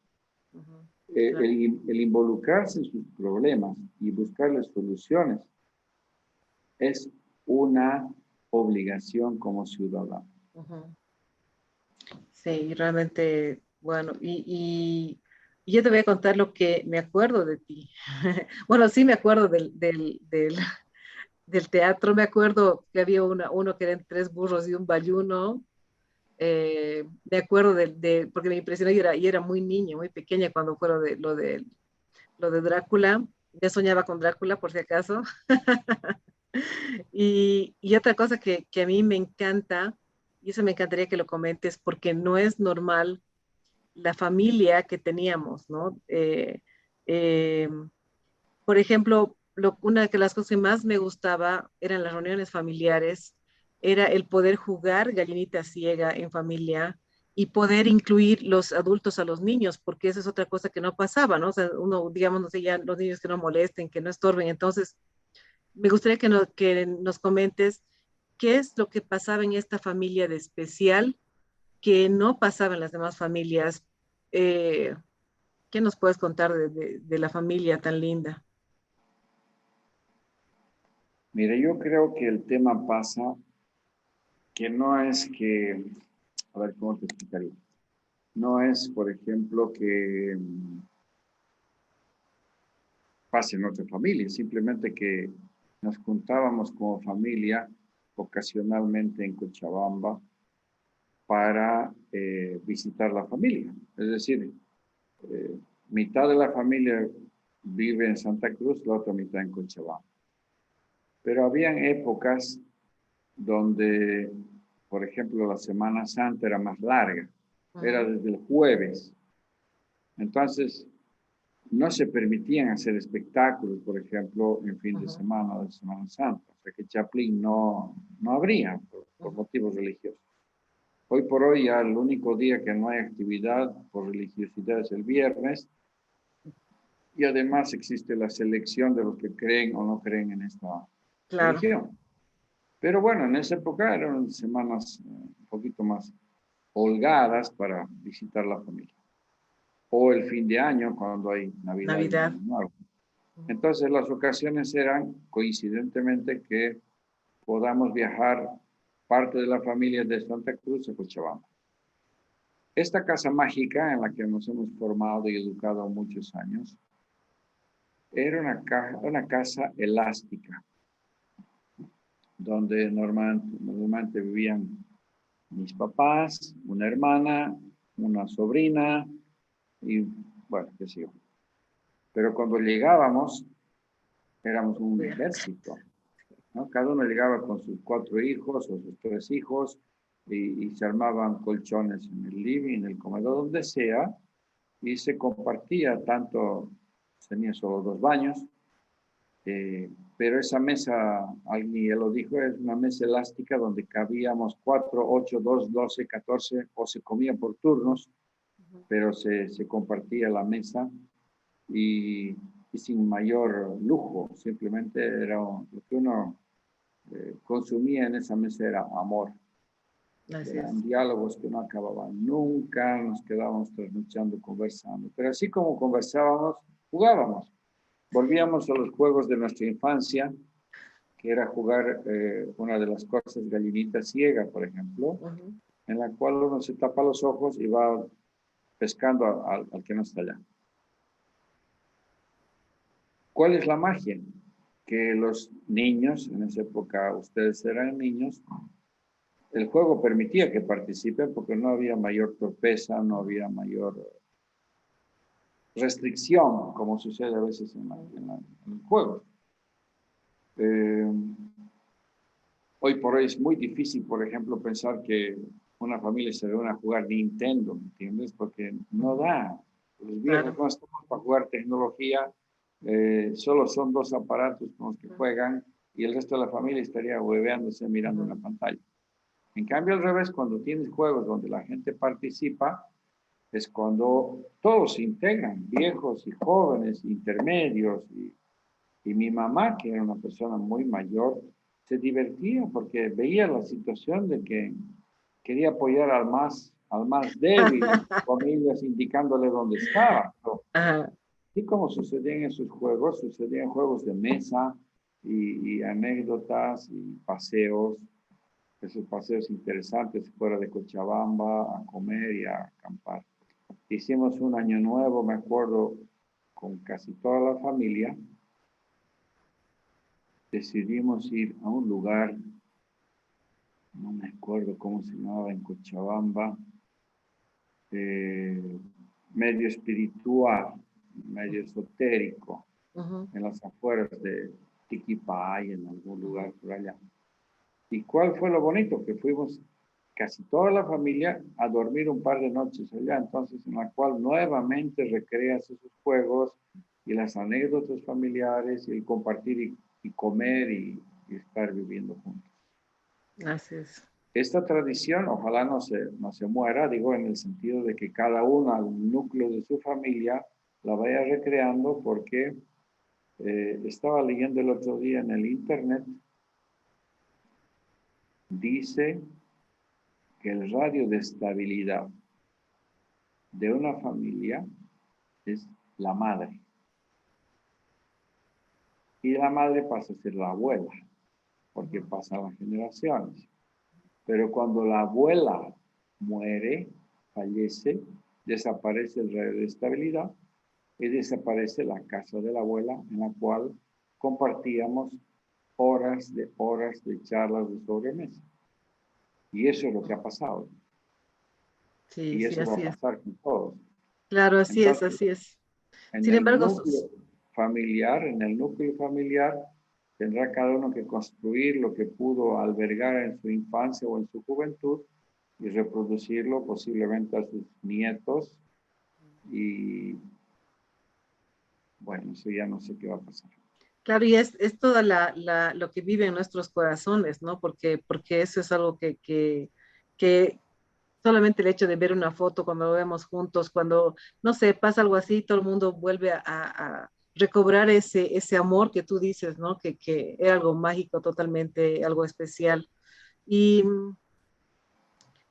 ujú, claro. El involucrarse en sus problemas y buscarles soluciones es una obligación como ciudadano. Ujú. Sí, realmente, bueno, y yo te voy a contar lo que me acuerdo de ti. Bueno, sí me acuerdo del teatro, me acuerdo que había uno que eran 3 burros y un bayuno. Me acuerdo porque me impresionó y era muy niña, muy pequeña cuando fue lo de Drácula. Ya soñaba con Drácula, por si acaso. Y otra cosa que a mí me encanta, y eso me encantaría que lo comentes, porque no es normal la familia que teníamos, ¿no? Eh, por ejemplo, una de las cosas que más me gustaba eran las reuniones familiares, era el poder jugar gallinita ciega en familia y poder incluir los adultos a los niños, porque esa es otra cosa que no pasaba, ¿no? O sea, uno, digamos, no sé, ya los niños que no molesten, que no estorben. Entonces, me gustaría que nos comentes qué es lo que pasaba en esta familia de especial que no pasaba en las demás familias. Eh, ¿Qué nos puedes contar de la familia tan linda? Mire, yo creo que el tema pasa que no es que, a ver, ¿cómo te explicaría? No es, por ejemplo, que pase en otra familia, simplemente que nos juntábamos como familia ocasionalmente en Cochabamba para visitar la familia. Es decir, eh, mitad de la familia vive en Santa Cruz, la otra mitad en Cochabamba. Pero habían épocas donde, por ejemplo, la Semana Santa era más larga, era Ujú, desde el jueves. Entonces, no se permitían hacer espectáculos, por ejemplo, en fin de ujú, semana de Semana Santa. O sea que Chaplin no habría por ujú. motivos religiosos. Hoy por hoy ya el único día que no hay actividad por religiosidad es el viernes y además existe la selección de los que creen o no creen en esta Claro. religión. Pero bueno, en esa época eran semanas un poquito más holgadas para visitar la familia. O el fin de año, cuando hay Navidad y Navidad. Año Nuevo. Ujú, Entonces las ocasiones eran coincidentemente que podamos viajar parte de la familia de Santa Cruz a Cochabamba. Esta casa mágica en la que nos hemos formado y educado muchos años era una casa elástica, donde normalmente vivían mis papás, una hermana, una sobrina y bueno, qué sé yo. Pero cuando llegábamos, éramos un ya. ejército, ¿no? Cada uno llegaba con sus 4 hijos o sus 3 hijos y se armaban colchones en el living, en el comedor, donde sea, y se compartía tanto, tenía solo 2 baños, pero esa mesa, alguien ya lo dijo, es una mesa elástica donde cabíamos 4, 8, 2, 12, 14, o se comía por turnos, Ujú. pero se compartía la mesa y, y sin mayor lujo, simplemente era lo que uno consumía en esa mesa era amor. Así Eran es. diálogos que no acababan nunca, nos quedábamos trasnochando, conversando. Pero así como conversábamos, jugábamos. Volvíamos a los juegos de nuestra infancia, que era jugar una de las cosas, gallinita ciega, por ejemplo, Ujú. en la cual uno se tapa los ojos y va pescando al que no está allá. ¿Cuál es la magia? Que los niños, en esa época ustedes eran niños, el juego permitía que participen porque no había mayor torpeza, no había mayor restricción, como sucede a veces en el juego. Hoy por hoy es muy difícil, por ejemplo, pensar que una familia se reúne a jugar Nintendo, ¿me entiendes? Porque no da. Los viejos Claro. no estamos para jugar tecnología, solo son 2 aparatos con los que juegan y el resto de la familia estaría hueveándose mirando una pantalla. En cambio, al revés, cuando tienes juegos donde la gente participa, es cuando todos se integran, viejos y jóvenes, intermedios. Y mi mamá, que era una persona muy mayor, se divertía porque veía la situación de que quería apoyar al más débil en sus familias, indicándole dónde estaba. Ajá. Y como sucedían esos juegos, sucedían juegos de mesa y anécdotas y paseos, esos paseos interesantes fuera de Cochabamba a comer y a acampar. Hicimos un año nuevo, me acuerdo, con casi toda la familia. Decidimos ir a un lugar, no me acuerdo cómo se llamaba, en Cochabamba, medio espiritual, medio esotérico, en las afueras de Tiquipay, en algún lugar por allá. ¿Y cuál fue lo bonito? Que fuimos casi toda la familia a dormir un par de noches allá, entonces en la cual nuevamente recreas esos juegos y las anécdotas familiares y el compartir y comer y estar viviendo juntos. Así es. Esta tradición ojalá no se muera, digo, en el sentido de que cada uno al núcleo de su familia la vaya recreando, porque estaba leyendo el otro día en el internet, dice que el radio de estabilidad de una familia es la madre. Y la madre pasa a ser la abuela, porque pasan las generaciones. Pero cuando la abuela muere, fallece, desaparece el radio de estabilidad y desaparece la casa de la abuela, en la cual compartíamos horas de charlas de sobremesa. Y eso es lo que ha pasado. Sí, Y sí, eso va a así es. pasar con todos. Claro, así es, Entonces, así es. en Sin el embargo, núcleo familiar, tendrá cada uno que construir lo que pudo albergar en su infancia o en su juventud y reproducirlo posiblemente a sus nietos. Y bueno, eso ya no sé qué va a pasar. claro, y es toda lo que vive en nuestros corazones, ¿no? Porque eso es algo que solamente el hecho de ver una foto cuando lo vemos juntos, cuando, no sé, pasa algo así, todo el mundo vuelve a recobrar ese amor que tú dices, ¿no? Que era algo mágico, totalmente, algo especial. Y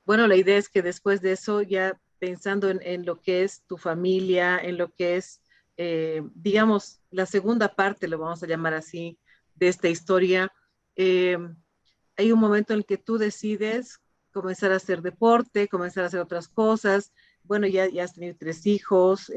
bueno, la idea es que después de eso, ya pensando en lo que es tu familia, en lo que es, digamos, la segunda parte, lo vamos a llamar así, de esta historia, eh, hay un momento en el que tú decides comenzar a hacer deporte, comenzar a hacer otras cosas. Bueno, ya has tenido 3 hijos,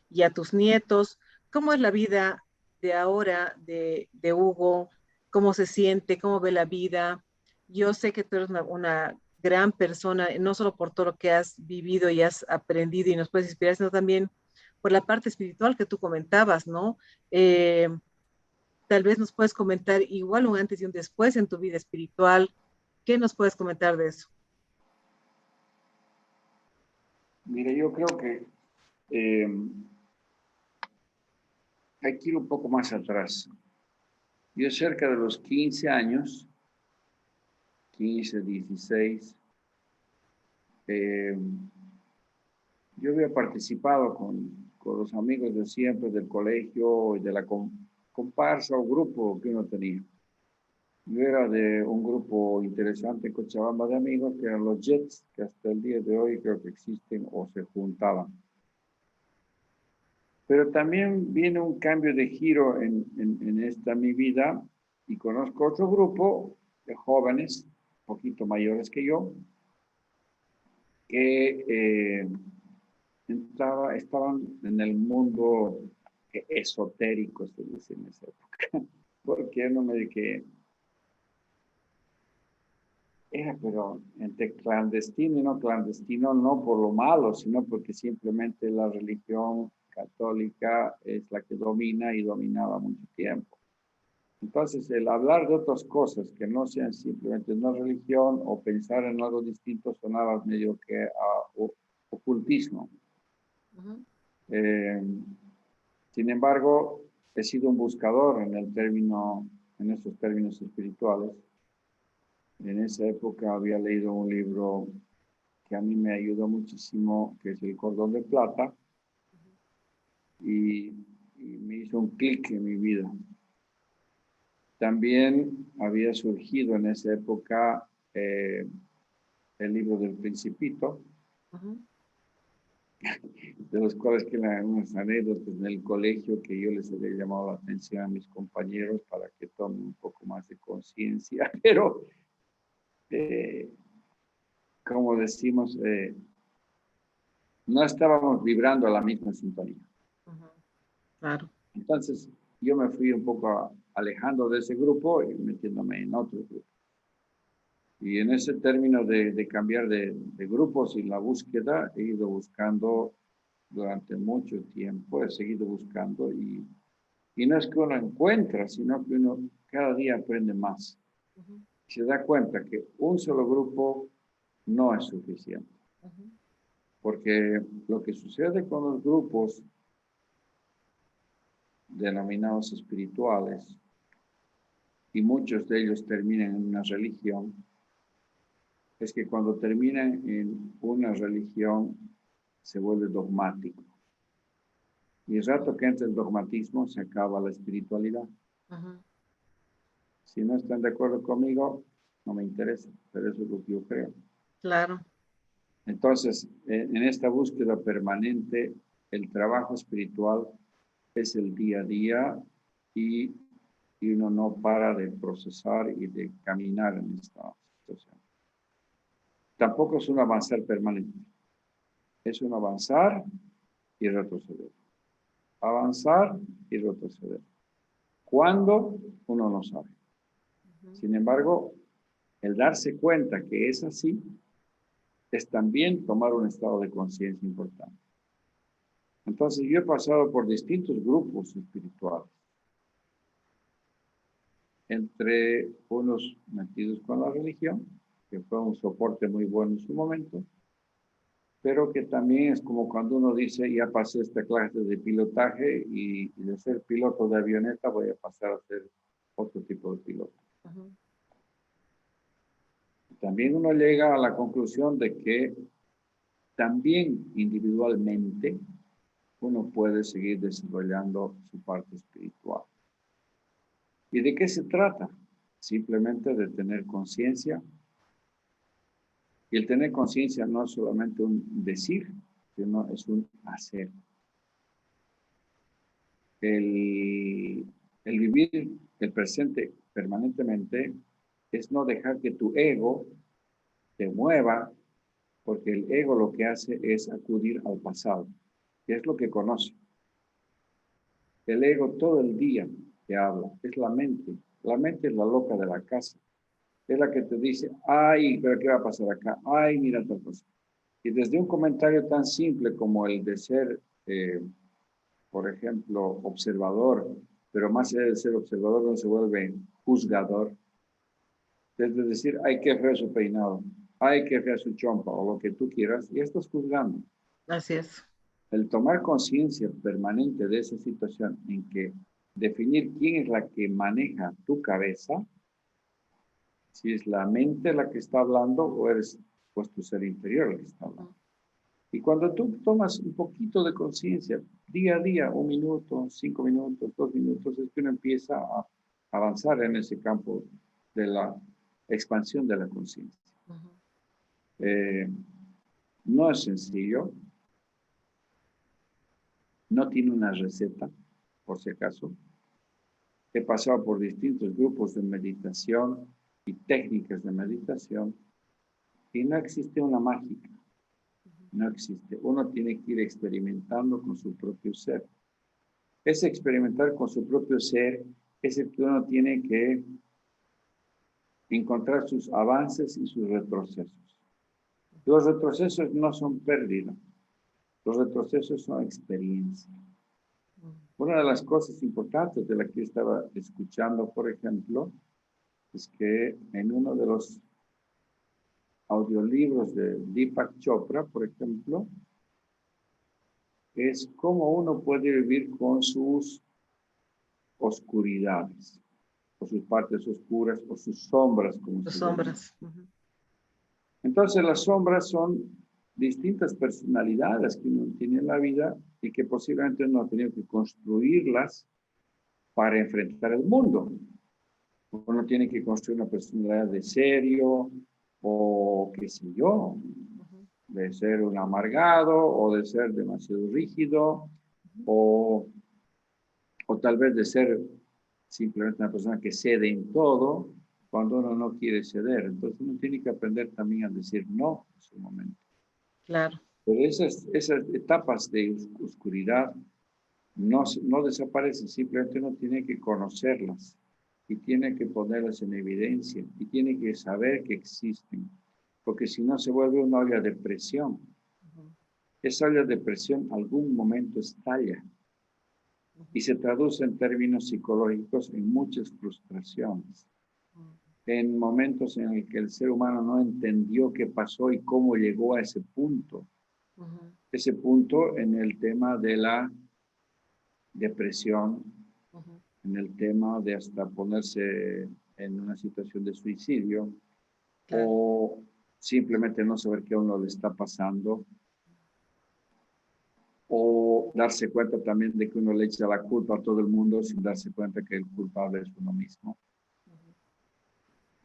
ya tus nietos. ¿Cómo es la vida de ahora de Hugo? ¿Cómo se siente? ¿Cómo ve la vida? Yo sé que tú eres una gran persona, no solo por todo lo que has vivido y has aprendido y nos puedes inspirar, sino también por la parte espiritual que tú comentabas, ¿no? Eh, Tal vez nos puedes comentar igual un antes y un después en tu vida espiritual. ¿Qué nos puedes comentar de eso? Mire, yo creo que eh, hay que ir un poco más atrás. Yo cerca de los 15 años, 15, 16, yo había participado con los amigos de siempre, del colegio y de la comparsa o grupo que uno tenía. Yo era de un grupo interesante en Cochabamba de amigos, que eran los Jets, que hasta el día de hoy creo que existen o se juntaban. Pero también viene un cambio de giro en esta mi vida, y conozco otro grupo de jóvenes, un poquito mayores que yo, que estaban en el mundo esotérico, se dice en esa época, porque no me dediqué. Era, pero entre clandestino y no clandestino, no por lo malo, sino porque simplemente la religión católica es la que domina y dominaba mucho tiempo. Entonces, el hablar de otras cosas que no sean simplemente una religión o pensar en algo distinto sonaba medio que a ocultismo. Ujú, Eh, Sin embargo, he sido un buscador en el término, en esos términos espirituales. En esa época había leído un libro que a mí me ayudó muchísimo, que es El Cordón de Plata, y, y me hizo un clic en mi vida. También había surgido en esa época el libro del Principito, ujú. de los cuales quedan unas anécdotas en el colegio que yo les había llamado la atención a mis compañeros para que tomen un poco más de conciencia, pero eh, como decimos, no estábamos vibrando a la misma sintonía. Ujú, claro. Entonces yo me fui un poco alejando de ese grupo y metiéndome en otro grupo. Y en ese término de cambiar de grupos y la búsqueda, he ido buscando durante mucho tiempo, he seguido buscando y no es que uno encuentra, sino que uno cada día aprende más. Ujú, Se da cuenta que un solo grupo no es suficiente, ujú, porque lo que sucede con los grupos denominados espirituales, y muchos de ellos terminan en una religión, es que cuando terminan en una religión se vuelve dogmático. Y el rato que entra el dogmatismo se acaba la espiritualidad. ujú. Si no están de acuerdo conmigo, no me interesa, pero eso es lo que yo creo. Claro. Entonces, en esta búsqueda permanente, el trabajo espiritual es el día a día y, y uno no para de procesar y de caminar en esta situación. Tampoco es un avanzar permanente, es un avanzar y retroceder. Avanzar y retroceder. ¿Cuándo? Uno no sabe. Ujú. Sin embargo, el darse cuenta que es así es también tomar un estado de conciencia importante. Entonces, yo he pasado por distintos grupos espirituales, entre unos metidos con la religión, que fue un soporte muy bueno en su momento, pero que también es como cuando uno dice, ya pasé esta clase de pilotaje y de ser piloto de avioneta voy a pasar a ser otro tipo de piloto. Ujú. También uno llega a la conclusión de que también individualmente uno puede seguir desarrollando su parte espiritual. ¿Y de qué se trata? Simplemente de tener conciencia. Y el tener conciencia no es solamente un decir, sino es un hacer. El, el vivir el presente permanentemente es no dejar que tu ego te mueva, porque el ego lo que hace es acudir al pasado, que es lo que conoce. El ego todo el día te habla, es la mente. La mente es la loca de la casa. Es la que te dice, ay, pero ¿qué va a pasar acá? Ay, mira tal cosa. Y desde un comentario tan simple como el de ser, por ejemplo, observador, pero más allá de ser observador, no se vuelve juzgador. Desde decir, ay, qué feo su peinado, ay, qué fea su chompa, o lo que tú quieras, y estás juzgando. Así es. El tomar conciencia permanente de esa situación en que definir quién es la que maneja tu cabeza, si es la mente la que está hablando o eres pues tu ser interior el que está hablando. Ujú. Y cuando tú tomas un poquito de conciencia, día a día, 1 minuto, 5 minutos, 2 minutos, es que uno empieza a avanzar en ese campo de la expansión de la conciencia. Ujú. Eh, no es sencillo, no tiene una receta, por si acaso. He pasado por distintos grupos de meditación y técnicas de meditación y no existe una mágica, no existe. Uno tiene que ir experimentando con su propio ser. Ese experimentar con su propio ser es el que uno tiene que encontrar sus avances y sus retrocesos. Los retrocesos no son pérdida, los retrocesos son experiencia. Una de las cosas importantes de la que estaba escuchando, por ejemplo, es que en uno de los audiolibros de Deepak Chopra, por ejemplo, es cómo uno puede vivir con sus oscuridades, o sus partes oscuras, o sus sombras, como Sus se llama. sombras. Entonces, las sombras son distintas personalidades que uno tiene en la vida y que posiblemente uno ha tenido que construirlas para enfrentar el mundo. Uno tiene que construir una personalidad de serio, o qué sé yo, de ser un amargado, o de ser demasiado rígido, o tal vez de ser simplemente una persona que cede en todo cuando uno no quiere ceder. Entonces uno tiene que aprender también a decir no en su momento. Claro. Pero esas etapas de oscuridad no desaparecen, simplemente uno tiene que conocerlas y tiene que ponerlas en evidencia y tiene que saber que existen, porque si no se vuelve una olla de presión. Esa olla de presión algún momento estalla y se traduce en términos psicológicos en muchas frustraciones, en momentos en el que el ser humano no entendió qué pasó y cómo llegó a ese punto. Ese punto en el tema de la depresión, en el tema de hasta ponerse en una situación de suicidio, claro, o simplemente no saber qué a uno le está pasando, o darse cuenta también de que uno le echa la culpa a todo el mundo sin darse cuenta que el culpable es uno mismo.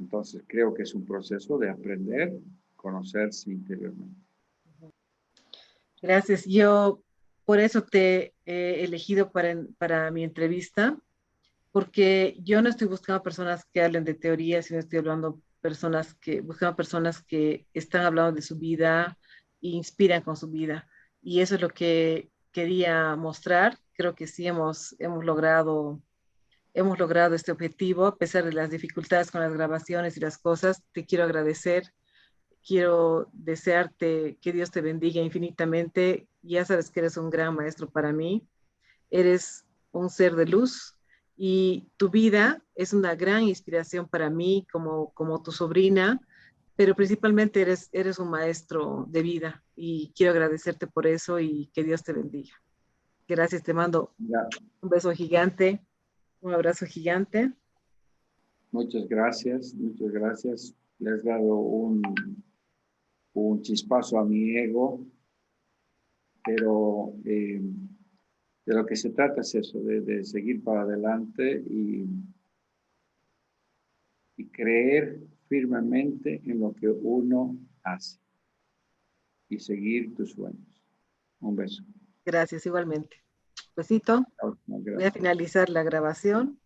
Entonces creo que es un proceso de aprender, conocerse interiormente. Gracias. Yo por eso te he elegido para mi entrevista, porque yo no estoy buscando personas que hablen de teoría, sino estoy buscando personas que están hablando de su vida e inspiran con su vida. Y eso es lo que quería mostrar. Creo que sí hemos logrado este objetivo, a pesar de las dificultades con las grabaciones y las cosas. Te quiero agradecer. Quiero desearte que Dios te bendiga infinitamente. Ya sabes que eres un gran maestro para mí. Eres un ser de luz y tu vida es una gran inspiración para mí como tu sobrina, pero principalmente eres un maestro de vida y quiero agradecerte por eso y que Dios te bendiga. Gracias, te mando un beso gigante, un abrazo gigante. Muchas gracias, muchas gracias. Le has dado un chispazo a mi ego, pero de lo que se trata es eso, de seguir para adelante y creer firmemente en lo que uno hace y seguir tus sueños. Un beso. Gracias, igualmente. Besito. Voy a finalizar la grabación.